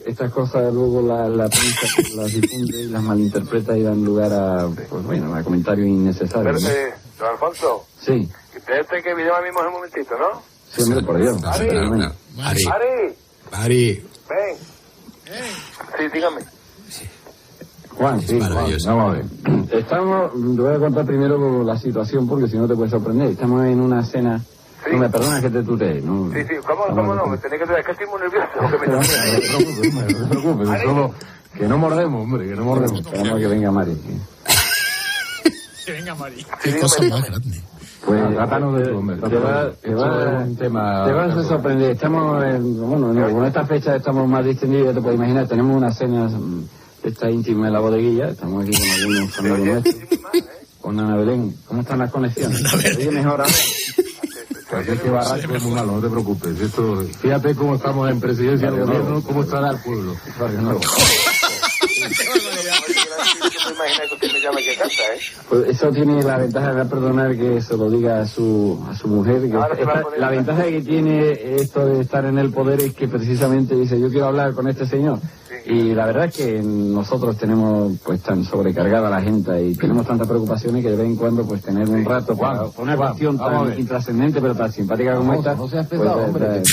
Estas cosas luego la prensa las difunde y las malinterpreta y dan lugar a, pues bueno, a comentarios innecesarios, ¿no? Don Alfonso. Sí. Usted que video a mí un momentito, ¿no? Sí, hombre, por Dios. Ari. Ven. Sí, dígame. Juan, sí, Juan, vamos a ver. Te voy a contar primero la situación porque si no te puedes sorprender. Estamos en una cena... Sí. No me perdonas que te tutee, ¿no? Sí, ¿cómo no? Me tenés que es que estoy muy nervioso. No te preocupes, solo que no mordemos, hombre, que no mordemos. Esperamos que venga Mari. Que venga Mari. Qué cosa más grande. Pues trátanos de tu hombre. Te vas a sorprender. Estamos, con esta fecha estamos más distendidos, ya te puedes imaginar. Tenemos una cena esta íntima en la bodeguilla. Estamos aquí con algunos amigos nuestros. Con Ana Belén. ¿Cómo están las conexiones? ¿Oye mejor ahora? Es que Barranco es muy malo, no te preocupes. Esto, fíjate cómo estamos en presidencia del gobierno, cómo estará el pueblo. Pues eso tiene la ventaja de perdonar que se lo diga a su mujer. La ventaja que tiene esto de estar en el poder es que precisamente dice, yo quiero hablar con este señor. Y la verdad es que nosotros tenemos pues tan sobrecargada la gente y tenemos tantas preocupaciones que de vez en cuando pues tener un rato para una cuestión tan intrascendente pero tan simpática como esta. No seas pesado, hombre.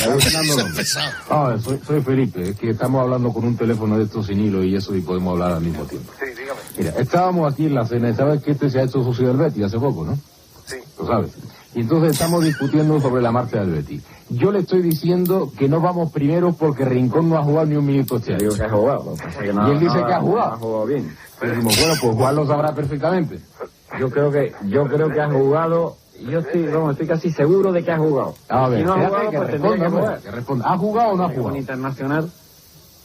Soy Felipe, es que estamos hablando con un teléfono de estos sin hilo y eso y podemos hablar al mismo tiempo. Sí, dígame. Mira, estábamos aquí en la cena, sabes que se ha hecho socio del Betis hace poco, ¿no? Sí. Lo sabes. Y entonces estamos discutiendo sobre la marcha del Betis. Yo le estoy diciendo que no vamos primero porque Rincón no ha jugado ni un minuto este año. Digo que ha jugado. Y él dice que ha jugado. Ha jugado bien. Y decimos, bueno, pues Juan lo sabrá perfectamente. Yo creo que ha jugado. Yo estoy casi seguro de que ha jugado. A ver, si no ha jugado, que pues responda. ¿Ha jugado o no ha jugado? Internacional.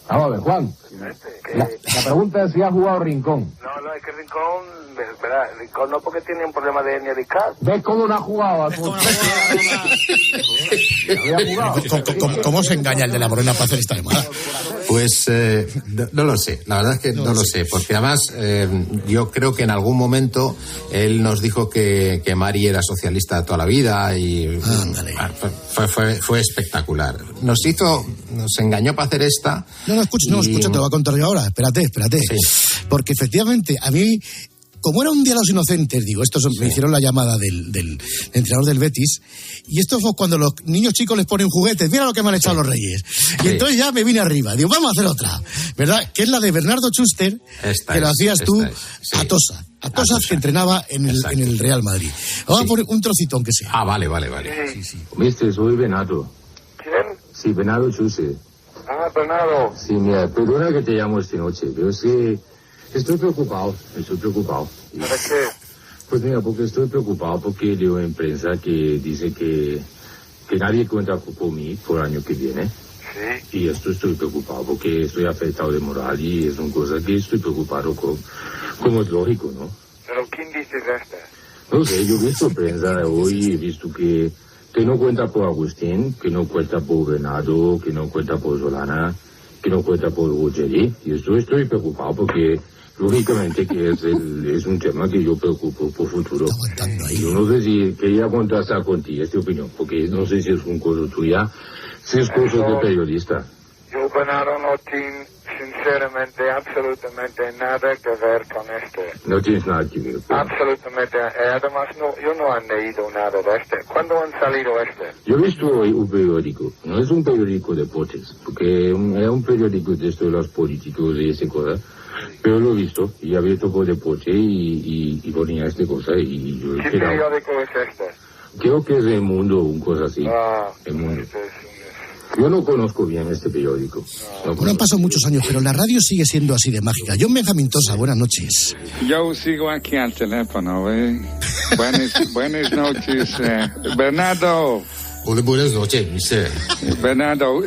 Vamos a ver, Juan. La pregunta es si ha jugado Rincón. No, es que Rincón, ¿verdad? Rincón no, porque tiene un problema de hernia discal. ¿Ves cómo no ha jugado? ¿Cómo se engaña el de la Morena para hacer esta llamada? Pues no lo sé, la verdad es que no lo sé, porque además yo creo que en algún momento él nos dijo que Mari era socialista toda la vida y fue espectacular. Nos engañó para hacer esta. No, escucha, te lo voy a contar yo ahora. Espérate. Sí. Porque efectivamente, a mí, como era un Día de los Inocentes, digo, me hicieron la llamada del entrenador del Betis, y esto fue cuando los niños chicos les ponen juguetes, mira lo que me han echado los Reyes. Y entonces ya me vine arriba, digo, vamos a hacer otra, ¿verdad? Que es la de Bernardo Schuster, que lo hacías tú, a Tosa, que entrenaba en el Real Madrid. Vamos a poner un trocito, aunque sea. Ah, vale. Sí. Viste, soy Benato. ¿Quién? Sí, Bernardo Schuster. Ah, Bernardo. Sí, mira, perdona que te llamo esta noche, pero es que estoy preocupado. ¿Para qué? Pues mira, porque estoy preocupado porque leo en prensa que dice que nadie cuenta con mí por el año que viene. Sí. Y esto estoy preocupado porque estoy afectado de moral y es una cosa que estoy preocupado como es lógico, ¿no? ¿Pero quién dice esto? No sé, yo he visto prensa hoy, he visto que no cuenta por Agustín, que no cuenta por Bernardo, que no cuenta por Solana, que no cuenta por Ruggeri. Y estoy preocupado porque, lógicamente, que es un tema que yo preocupo por futuro. Y yo no sé si quería contrastar contigo esta opinión, porque no sé si es un cosa tuya, si es cosa de periodista. Yo, Bernardo, no tengo, sinceramente, absolutamente nada que ver con esto. No tienes nada que ver. Absolutamente. Además, yo no he leído nada de esto. ¿Cuándo han salido esto? Yo he visto hoy un periódico. No es un periódico de deportes, porque era un periódico de esto de los políticos y esa cosa. Pero lo he visto y había tocado deporte y ponía esta cosa y yo... ¿Qué periódico es este? Creo que es El Mundo, una cosa así. El Mundo. Yo no conozco bien este periódico. Bueno, han pasado muchos años, pero la radio sigue siendo así de mágica. John Benjamín Tosa, buenas noches. Yo sigo aquí al teléfono, Buenas noches, Bernardo. Hola, buenas noches, mister. Bernardo,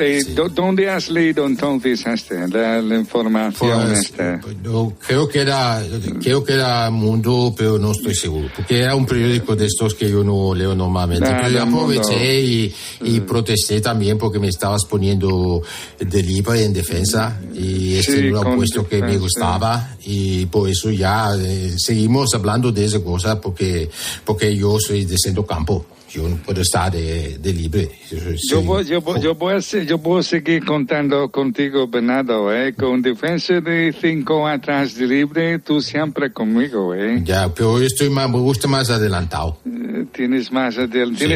¿dónde has leído entonces la información No, creo que era Mundo, pero no estoy seguro, porque era un periódico de estos que yo no leo normalmente. Pero yo aproveché y protesté también porque me estabas poniendo de libre en defensa y no era un puesto que me gustaba y por eso ya seguimos hablando de esa cosa porque yo soy de centrocampo. Yo no puedo estar de libre. Yo puedo seguir contando contigo, Bernardo, Con defensa de 5 atrás de libre, tú siempre conmigo, Ya, pero hoy me gusta más adelantado. ¿Tienes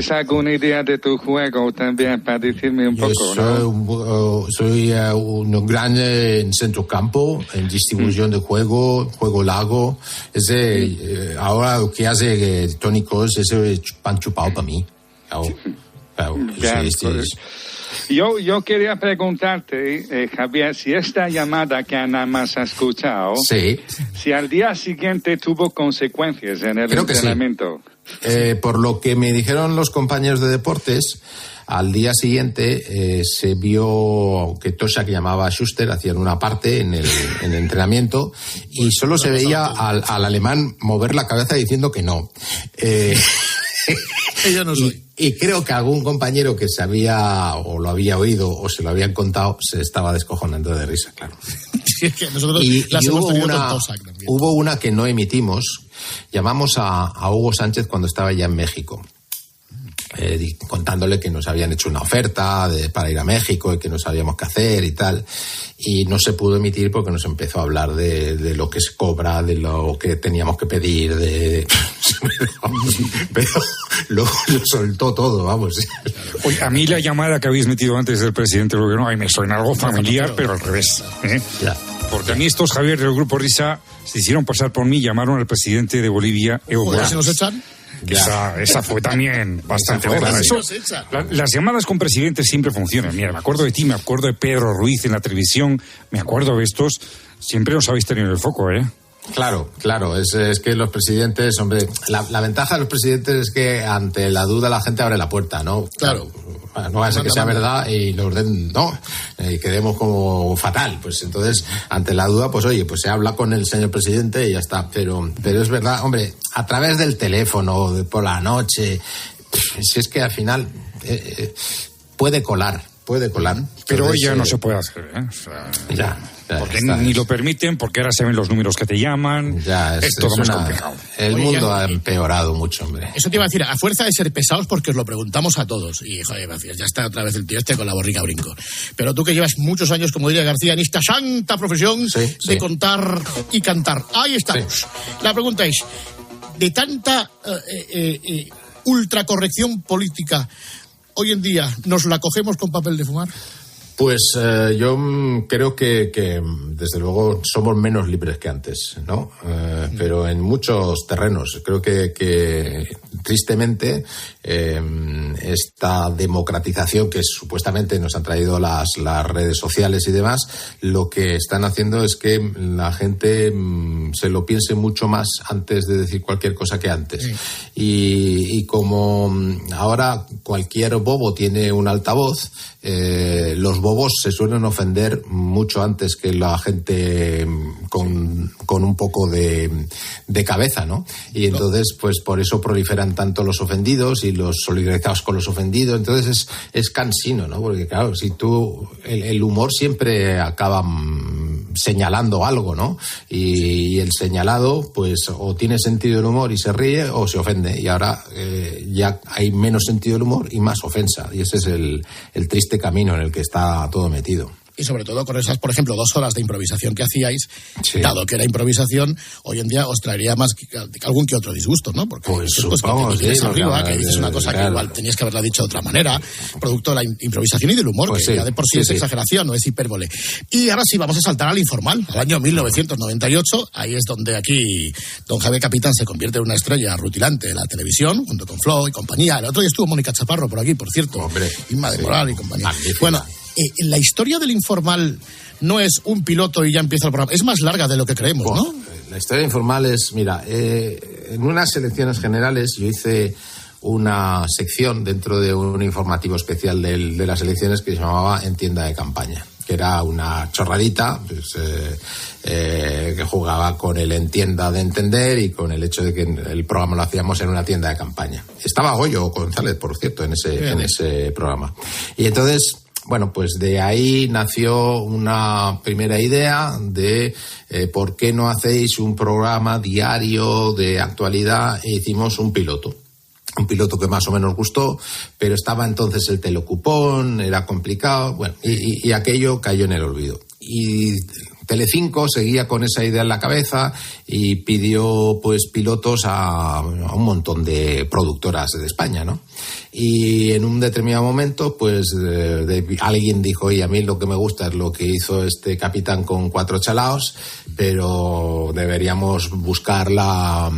alguna idea de tu juego también para decirme un poco, soy un gran en centrocampo, en distribución de juego largo. Ahora lo que hace Toni Kroos es pan chupado para mí. Yo quería preguntarte, Javier, si esta llamada que nada más has escuchado, si al día siguiente tuvo consecuencias en el entrenamiento. Por lo que me dijeron los compañeros de deportes, al día siguiente se vio que Tosa, que llamaba a Schuster, hacían una parte en el entrenamiento y solo se veía al alemán mover la cabeza diciendo que no. Yo no soy. Y creo que algún compañero que sabía o lo había oído o se lo habían contado se estaba descojonando de risa, claro. Y hubo una que no emitimos. Llamamos a Hugo Sánchez cuando estaba ya en México. Contándole que nos habían hecho una oferta para ir a México y que no sabíamos qué hacer y tal, y no se pudo emitir porque nos empezó a hablar de lo que se cobra, de lo que teníamos que pedir, pero lo soltó todo, vamos. Oye, a mí la llamada que habéis metido antes del presidente del gobierno, me suena algo familiar, pero al revés, Ya. Porque a mí estos, Javier, del Grupo Risa, se hicieron pasar por mí, llamaron al presidente de Bolivia, Evo Morales. ¿Se nos echan? Esa fue también bastante gorda. Las llamadas con presidentes siempre funcionan. Mira, me acuerdo de ti, me acuerdo de Pedro Ruiz en la televisión, me acuerdo de estos. Siempre os habéis tenido el foco, Claro. Es que los presidentes, hombre, la ventaja de los presidentes es que ante la duda la gente abre la puerta, ¿no? Claro. No va a ser que sea verdad y los den, no, y quedemos como fatal. Pues entonces, ante la duda, pues oye, pues se habla con el señor presidente y ya está. Pero es verdad, hombre, a través del teléfono, por la noche, si es que al final puede colar. Pero hoy ya no se puede hacer, porque ni lo permiten, porque ahora se ven los números que te llaman. Es todo más complicado. El mundo ha empeorado mucho, hombre. Eso te iba a decir, a fuerza de ser pesados, porque os lo preguntamos a todos. Y, joder, ya está otra vez el tío con la borrica brinco. Pero tú que llevas muchos años, como diría García, en esta santa profesión de contar y cantar. Ahí estamos. Sí. La pregunta es, de tanta ultracorrección política, hoy en día, ¿nos la cogemos con papel de fumar? Pues yo creo que desde luego somos menos libres que antes, ¿no? Pero en muchos terrenos. Creo que tristemente esta democratización que supuestamente nos han traído las redes sociales y demás, lo que están haciendo es que la gente se lo piense mucho más antes de decir cualquier cosa que antes. Sí. Y como ahora cualquier bobo tiene un altavoz, los bobos se suelen ofender mucho antes que la gente con un poco de cabeza, ¿no? Y entonces, pues por eso proliferan tanto los ofendidos y los solidarizados con los ofendidos. Entonces es cansino, ¿no? Porque claro, si tú... El humor siempre acaba señalando algo, ¿no? Y el señalado, pues o tiene sentido del humor y se ríe o se ofende. Y ahora ya hay menos sentido del humor y más ofensa. Y ese es el triste camino en el que está todo metido. Y sobre todo con esas, por ejemplo, 2 horas de improvisación que hacíais, dado que era improvisación, hoy en día os traería más algún que otro disgusto, ¿no? Porque pues supongo, que arriba, que dices una cosa que igual tenías que haberla dicho de otra manera, producto de la improvisación y del humor, pues que ya de por sí es exageración, no es hipérbole. Y ahora sí, vamos a saltar al informal, al año 1998, ahí es donde aquí don Javier Capitán se convierte en una estrella rutilante de la televisión, junto con Flo y compañía. El otro día estuvo Mónica Chaparro por aquí, por cierto. Hombre, Inma de Moral y compañía. Bueno, la historia del informal no es un piloto y ya empieza el programa, es más larga de lo que creemos, ¿no? La historia informal es, mira, en unas elecciones generales yo hice una sección dentro de un informativo especial de las elecciones que se llamaba En tienda de campaña, que era una chorradita, pues, que jugaba con el en tienda de entender y con el hecho de que el programa lo hacíamos en una tienda de campaña. Estaba Goyo González, por cierto, en ese programa. Y entonces... Bueno, pues de ahí nació una primera idea de por qué no hacéis un programa diario de actualidad, e hicimos un piloto que más o menos gustó, pero estaba entonces el telecupón, era complicado, bueno, y aquello cayó en el olvido. Y Telecinco seguía con esa idea en la cabeza y pidió pues pilotos a un montón de productoras de España, ¿no? Y en un determinado momento pues alguien dijo, oye, a mí lo que me gusta es lo que hizo este capitán con 4 chalaos, pero deberíamos buscar la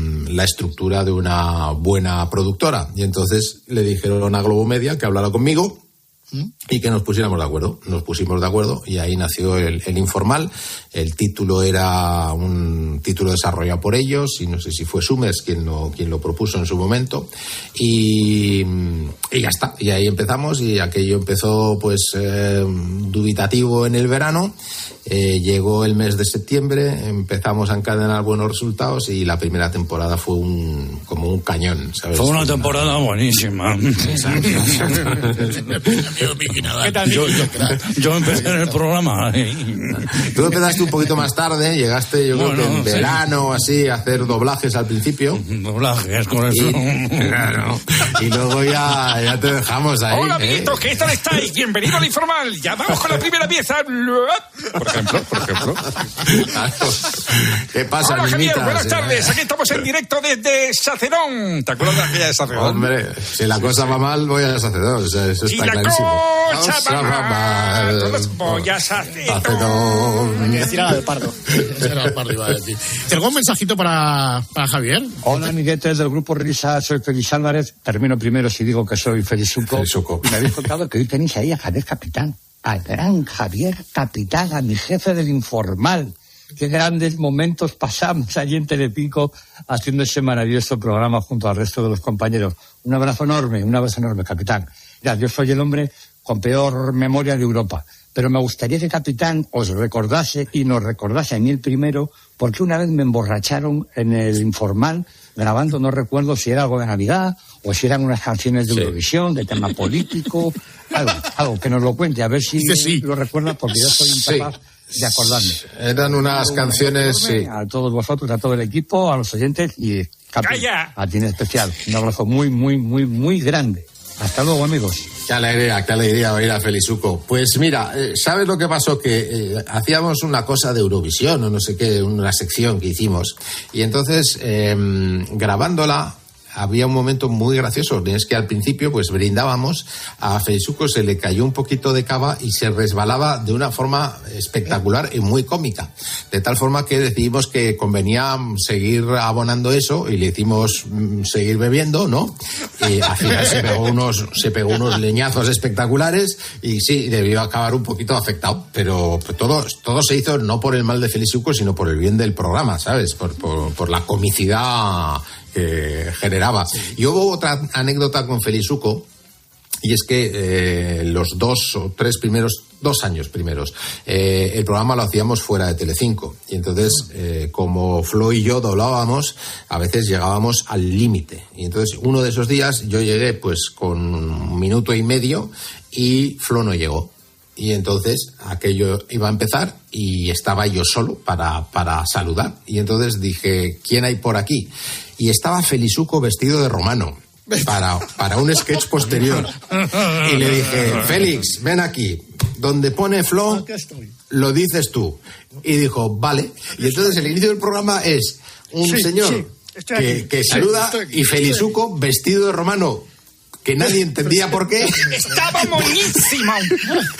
estructura de una buena productora. Y entonces le dijeron a Globo Media que hablara conmigo y que nos pusiéramos de acuerdo. Nos pusimos de acuerdo y ahí nació el informal. El título era un título desarrollado por ellos y no sé si fue Summers quien lo propuso en su momento y ya está. Y ahí empezamos y aquello empezó pues dubitativo en el verano. Llegó el mes de septiembre, empezamos a encadenar buenos resultados y la primera temporada fue como un cañón, ¿sabes? Fue una temporada buenísima. Yo empecé en el programa. Tú empezaste un poquito más tarde, llegaste yo creo que en verano así a hacer doblajes al principio. Doblajes, con eso. Claro. Y luego ya te dejamos ahí. Hola amiguitos, ¿qué tal estáis? Bienvenido al informal. Ya vamos con la primera pieza. Por ejemplo. Claro. ¿Qué pasa, hola, Javier, mimitas? buenas tardes. Aquí estamos en directo desde Sacedón. ¿Te acuerdas de aquella de Sacedón? Hombre, si la cosa va mal, voy a Sacedón. O sea, eso está clarísimo. Si la cosa va mal, todos voy a Sacedón. Hay que decir a la del Pardo. Era el Pardo, iba a decir. ¿Algún mensajito para Javier? Hola, amiguetes del Grupo Risa. Soy Félix Álvarez. Termino primero si digo que soy Felizuco. Y me habéis contado que hoy tenéis ahí a Javier Capitán. Al gran Javier Capitán, a mi jefe del informal. Qué grandes momentos pasamos allí en Telepico haciendo ese maravilloso programa junto al resto de los compañeros. Un abrazo enorme, Capitán. Mira, yo soy el hombre con peor memoria de Europa, pero me gustaría que Capitán os recordase y nos recordase a mí el primero, porque una vez me emborracharon en el informal grabando, no recuerdo si era algo de Navidad o si eran unas canciones de Eurovisión, de tema político, algo que nos lo cuente, a ver si lo recuerda, porque yo soy incapaz de acordarme. Eran unas canciones, sí. A todos vosotros, a todo el equipo, a los oyentes y a ti en especial. Un abrazo muy, muy, muy, muy grande. Hasta luego, amigos. Qué alegría oír a Felizuco. Pues mira, ¿sabes lo que pasó? Que hacíamos una cosa de Eurovisión o no sé qué, una sección que hicimos. Y entonces, grabándola, había un momento muy gracioso. Es que al principio, pues brindábamos, a Felizuco se le cayó un poquito de cava y se resbalaba de una forma espectacular y muy cómica. De tal forma que decidimos que convenía seguir abonando eso y le hicimos seguir bebiendo, ¿no? Y al final se pegó unos leñazos espectaculares y sí, debió acabar un poquito afectado. Pero todo se hizo no por el mal de Felizuco, sino por el bien del programa, ¿sabes? Por la comicidad que generaba. Y hubo otra anécdota con Felizuco, Y es que los 2 años primeros, el programa lo hacíamos fuera de Telecinco. Y entonces, como Flo y yo doblábamos, a veces llegábamos al límite. Y entonces, uno de esos días, yo llegué pues con 1 minuto y medio y Flo no llegó. Y entonces, aquello iba a empezar y estaba yo solo para saludar. Y entonces dije, ¿quién hay por aquí? Y estaba Felizuco vestido de romano. Para un sketch posterior. Y le dije, Félix, ven aquí. Donde pone Flo, lo dices tú. Y dijo, vale. Y entonces el inicio del programa es un señor que saluda y Felizuco vestido de romano, que nadie entendía por qué. ¡Estaba monísimo!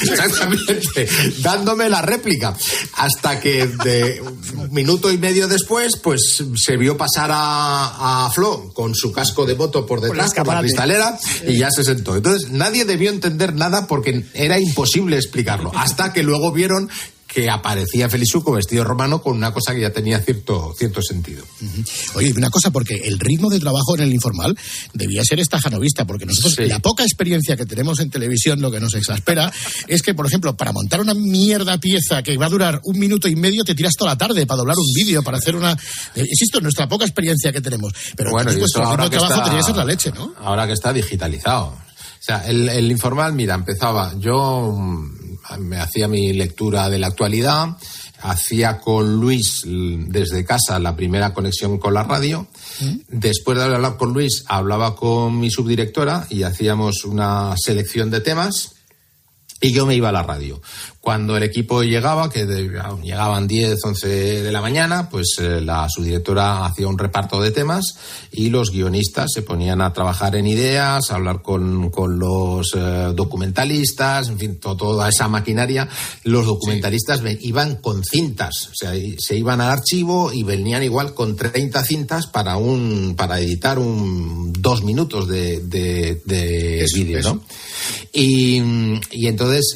Exactamente, dándome la réplica. Hasta que de 1 minuto y medio después, pues se vio pasar a Flo con su casco de moto por detrás, por la cristalera, y ya se sentó. Entonces nadie debió entender nada porque era imposible explicarlo. Hasta que luego vieron que aparecía Felizuco vestido romano con una cosa que ya tenía cierto sentido. Oye, una cosa, porque el ritmo de trabajo en el informal debía ser estajanovista, porque nosotros, la poca experiencia que tenemos en televisión, lo que nos exaspera es que, por ejemplo, para montar una mierda pieza que va a durar 1 minuto y medio, te tiras toda la tarde para doblar un vídeo, para hacer una... Insisto, nuestra poca experiencia que tenemos. Pero bueno, y vuestro ritmo de trabajo tenía que ser la leche, ¿no? Ahora que está digitalizado. O sea, el informal, mira, empezaba... Yo me hacía mi lectura de la actualidad, hacía con Luis desde casa la primera conexión con la radio. Después de hablar con Luis, hablaba con mi subdirectora y hacíamos una selección de temas y yo me iba a la radio. Cuando el equipo llegaba, que llegaban 10, 11 de la mañana, pues la subdirectora hacía un reparto de temas y los guionistas se ponían a trabajar en ideas, a hablar con los documentalistas, en fin, toda esa maquinaria. Los documentalistas iban con cintas, o sea, se iban al archivo y venían igual con 30 cintas para editar 2 minutos de vídeo, ¿no? Y entonces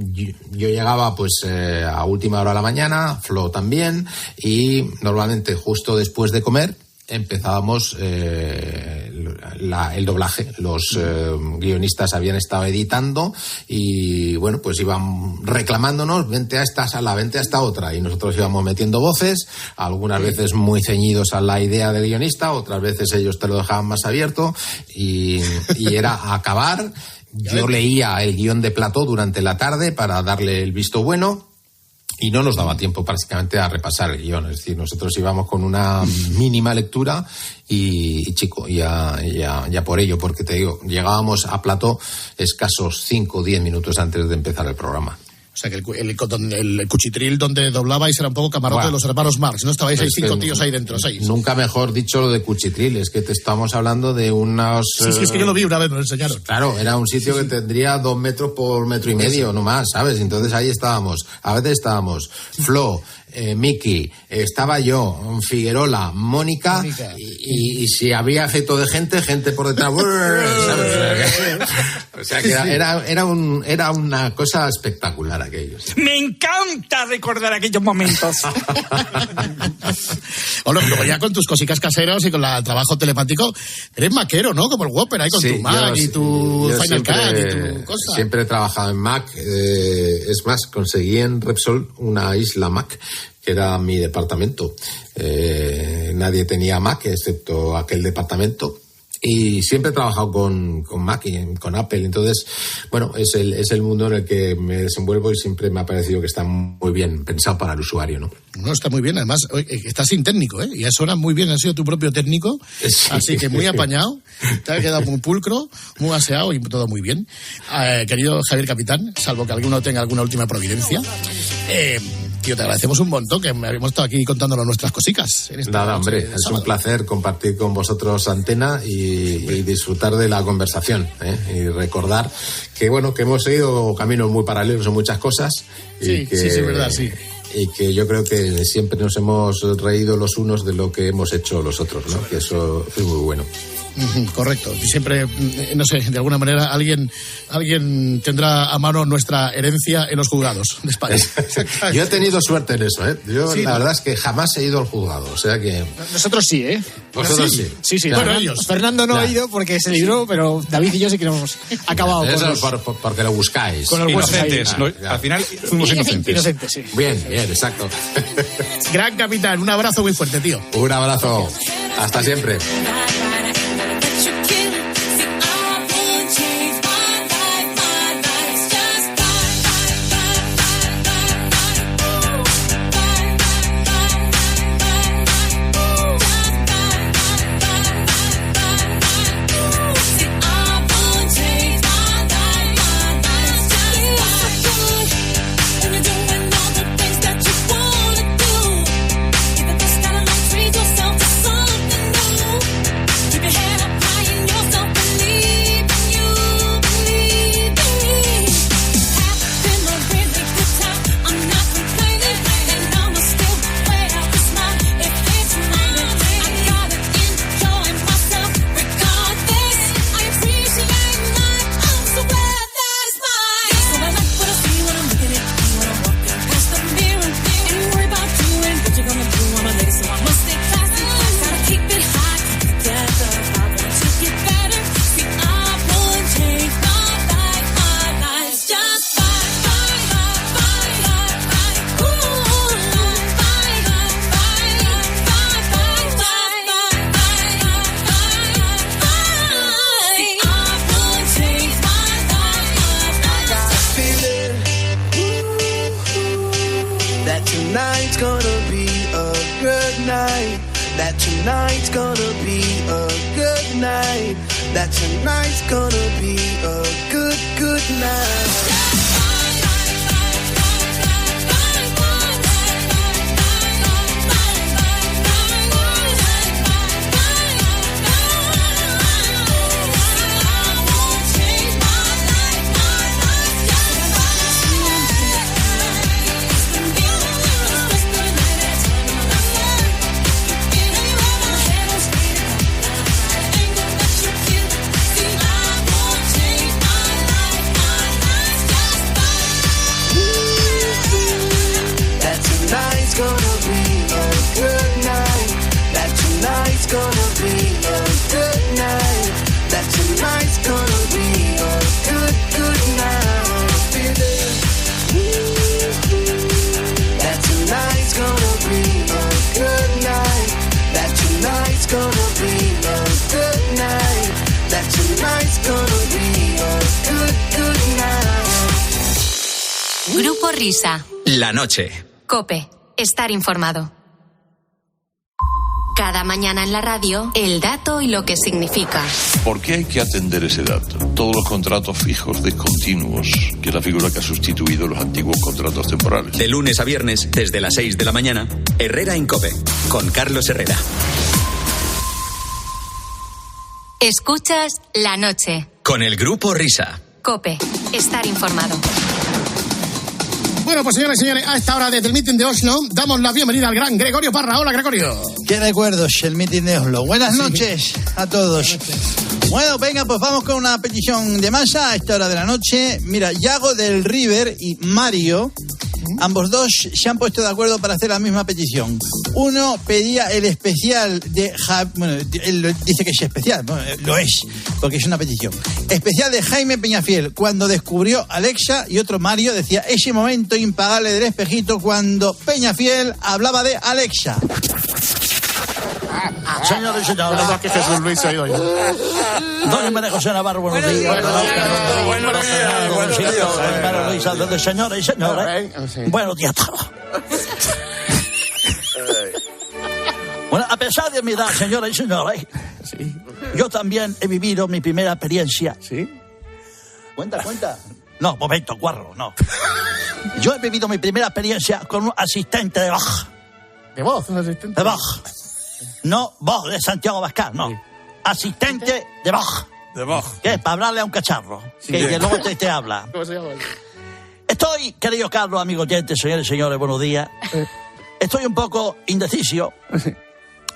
yo llegaba pues a última hora de la mañana, Flo también, y normalmente justo después de comer empezábamos el doblaje. Los guionistas habían estado editando y bueno, pues iban reclamándonos, vente a esta sala, vente a esta otra, y nosotros íbamos metiendo voces, algunas veces muy ceñidos a la idea del guionista, otras veces ellos te lo dejaban más abierto y era acabar. Yo leía el guión de plató durante la tarde para darle el visto bueno y no nos daba tiempo prácticamente a repasar el guión. Es decir, nosotros íbamos con una mínima lectura y ya por ello, porque te digo, llegábamos a plató escasos 5 o 10 minutos antes de empezar el programa. O sea, que el cuchitril donde doblabais era un poco camarote de los hermanos Marx, ¿no? Estabais ahí 5 tíos ahí dentro, 6. Nunca mejor dicho lo de cuchitril, es que te estamos hablando de unos... Sí, es que yo lo vi una vez, me lo enseñaron. Claro, era un sitio que tendría 2 metros por 1,5 metros, no más, ¿sabes? Entonces ahí estábamos, a veces estábamos Flo, Miki, estaba yo, Figuerola, Mónica. Y si había efecto de gente por detrás, ¿sabes? O sea que era una cosa espectacular aquello. ¿Sí? Me encanta recordar aquellos momentos. Hola, luego ya con tus cositas caseros y con el trabajo telepático, eres maquero, ¿no? Como el Whopper, ahí con tu Mac y tu Final Cut y tu cosa. Siempre he trabajado en Mac. Es más, conseguí en Repsol una isla Mac, que era mi departamento. Nadie tenía Mac excepto aquel departamento. Y siempre he trabajado con Mac y con Apple. Entonces, bueno, es el mundo en el que me desenvuelvo y siempre me ha parecido que está muy bien pensado para el usuario, ¿no? No, está muy bien. Además, estás sin técnico, ¿eh? Ya suena muy bien. Has sido tu propio técnico. Sí. Así que muy apañado. Te ha quedado muy pulcro, muy aseado y todo muy bien. Querido Javier Capitán, salvo que alguno tenga alguna última providencia, tío, te agradecemos un montón que hemos estado aquí contándonos nuestras cositas. Nada, hombre, es un placer compartir con vosotros antena y disfrutar de la conversación, y recordar que bueno, que hemos seguido caminos muy paralelos en muchas cosas. Sí, es verdad, sí. Y que yo creo que siempre nos hemos reído los unos de lo que hemos hecho los otros, ¿no? Que eso es muy bueno. Correcto. Y siempre, no sé, de alguna manera alguien tendrá a mano nuestra herencia en los juzgados de España. Yo he tenido suerte en eso, ¿eh? Yo Sí, la ¿no? verdad es que jamás he ido al juzgado, o sea que... Nosotros sí, ¿eh? Vosotros sí. Sí. Claro. Bueno, ellos. Fernando no ha ido porque se libró, pero David y yo sí que nos hemos acabado con Eso los... porque lo buscáis. Con los huesos Inocentes. ahí. Al final fuimos inocentes. Inocentes, sí. Bien, exacto. Gran capitán, un abrazo muy fuerte, tío. Un abrazo. Hasta siempre. tonight's gonna be a good night. That tonight's gonna be a good night. That tonight's gonna be a good night. Grupo Risa. La noche. COPE. Estar informado. Cada mañana en la radio, el dato y lo que significa. ¿Por qué hay que atender ese dato? Todos los contratos fijos discontinuos, que es la figura que ha sustituido los antiguos contratos temporales. De lunes a viernes, desde las 6 de la mañana, Herrera en COPE, con Carlos Herrera. Escuchas La Noche. Con el Grupo Risa. COPE. Estar informado. Bueno, pues señores y señores, a esta hora desde el meeting de Oslo, damos la bienvenida al gran Gregorio Parra. Hola, Gregorio. ¿Qué recuerdos? El meeting de Oslo. Buenas noches a todos. Bueno, venga, pues vamos con una petición de masa a esta hora de la noche. Mira, Yago del River y Mario, ambos dos se han puesto de acuerdo para hacer la misma petición. Uno pedía el especial de... Bueno, él dice que es especial, bueno, lo es, porque es una petición. Especial de Jaime Peñafiel, cuando descubrió Alexa, y otro Mario decía ese momento impagable del espejito cuando Peñafiel hablaba de Alexa. Señores y señores, que Jesús Luis se ha ido ya. Doña María José Navarro, buenos días. Señores y señores, buenos días a todos. Bueno, a pesar de mi edad, señores y señores, yo también he vivido mi primera experiencia. ¿Sí? Cuenta. No, momento, guarro, no. Yo he vivido mi primera experiencia con un asistente de voz. ¿De voz? ¿Un asistente? De voz. No voz de Santiago Abascal, no. Sí. Asistente de voz. De voz. ¿Qué es? Para hablarle a un cacharro. Sí, que luego te habla. ¿Cómo se llama? Estoy, querido Carlos, amigos oyentes, señores y señores, buenos días. Estoy un poco indeciso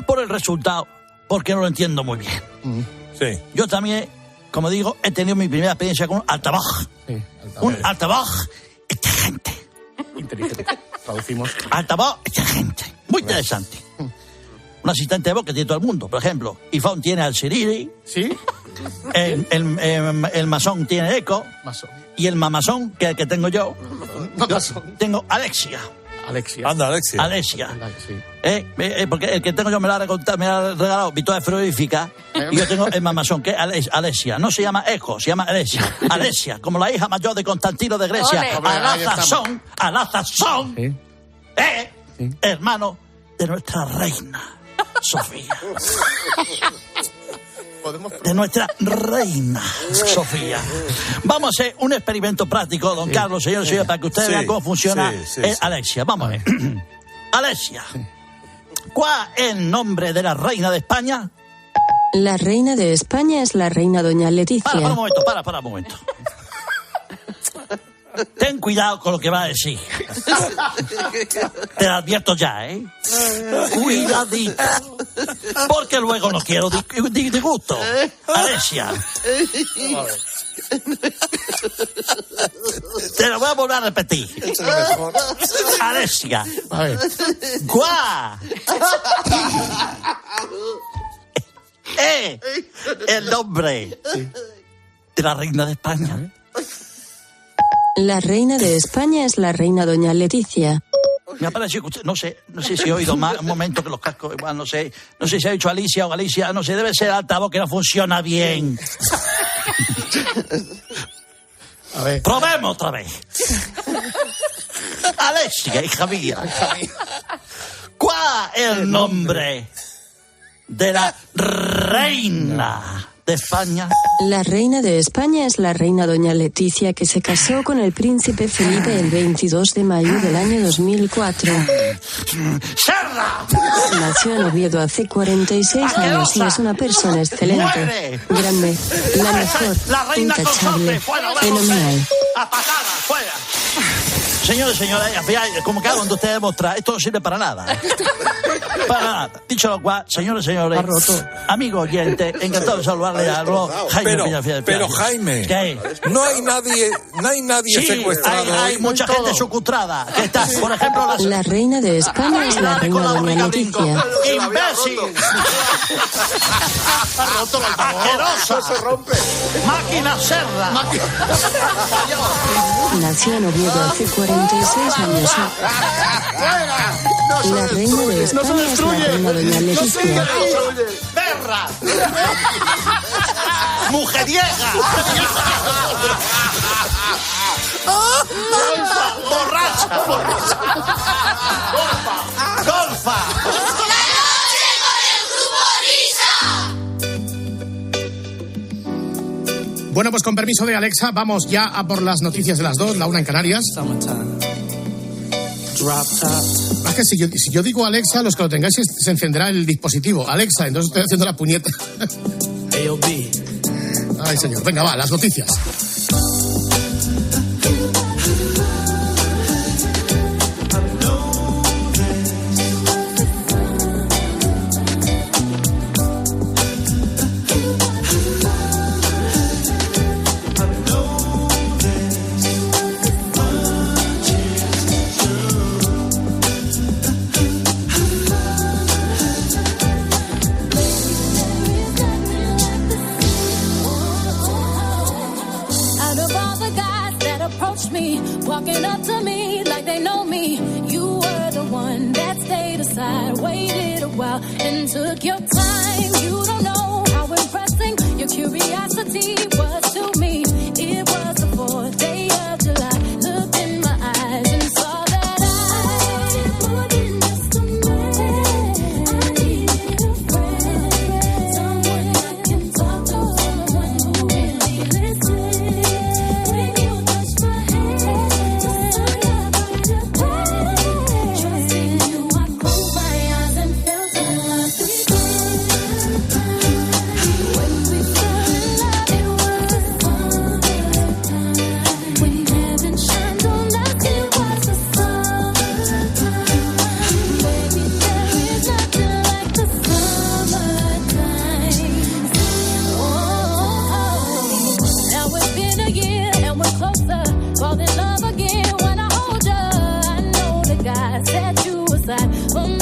por el resultado, porque no lo entiendo muy bien. Sí. Yo también, como digo, he tenido mi primera experiencia con un altavoz. Sí, Un altavoz exigente. inteligente. Traducimos. Altavoz exigente. Muy interesante. Un asistente de voz que tiene todo el mundo. Por ejemplo, iPhone tiene al Siri. Sí. El masón tiene Echo. Masón. Y el mamazón, que es el que tengo yo, tengo Alexia. Anda, Alexia. Porque el que tengo yo me lo ha regalado Victoria Frigorífica. Y yo tengo el mamazón, que es Alexia. No se llama Echo, se llama Alexia. Alexia, como la hija mayor de Constantino de Grecia. Alazazón. Hermano de nuestra reina Sofía. De nuestra reina Sofía. Vamos a hacer un experimento práctico, don Carlos, señor, para que ustedes vean cómo funciona Alexia. Vamos a ver. Alexia, ¿cuál es el nombre de la reina de España? La reina de España es la reina doña Leticia. Para un momento. Ten cuidado con lo que va a decir. Te lo advierto ya, ¿eh? Cuidadito. Porque luego no quiero disgusto. Alexia. Te lo voy a volver a repetir. Alexia. ¡Guau! El nombre de la reina de España. La reina de España es la reina doña Leticia. Me ha parecido que usted, no sé si he oído más un momento que los cascos, igual no sé si ha dicho Alicia o Galicia, no sé, debe ser el altavoz que no funciona bien. A ver. Probemos otra vez. Alexia, hija mía. ¿Cuál es el nombre de la reina de España? La reina de España es la reina doña Leticia, que se casó con el príncipe Felipe el 22 de mayo del año 2004. ¡Serra! Nació en Oviedo hace 46 años y es una persona excelente, grande, la mejor, intachable, fenomenal. ¡A patada, fuera! Señores, como cada uno de ustedes demostrar, esto no sirve para nada. Para nada. Dicho lo cual, señores, amigo oyente, encantado de saludarle a Jaime. Pero Jaime, ¿qué? no hay nadie Sí, secuestrado. hay mucha gente secuestrada. Que está, por ejemplo, la reina de España es la reina doña Leticia. ¡Imbécil! ¡Asquerosa! Se rompe. ¡Máquina cerda! Nació en Oviedo hace 46 años. La reina de España es la reina doña Leticia. ¡Perra! ¡Mujeriega! ¡Borracha! ¡Golfa! Bueno, pues con permiso de Alexa, vamos ya a por las noticias de las 2, la 1 en Canarias. Es que si yo digo Alexa, los que lo tengáis se encenderá el dispositivo. Alexa, entonces estoy haciendo la puñeta. Ay, señor. Venga, va, las noticias. Walking up to me like they know me. You were the one that stayed aside, waited a while, and took your time. You don't know how impressing your curiosity was to me. It was the 4th day of July. Looked in my eyes and saw that I more than just a man. I needed a friend, someone I can talk to, someone who really listens. When you touch my hand. When we fell in love, it was I set you aside for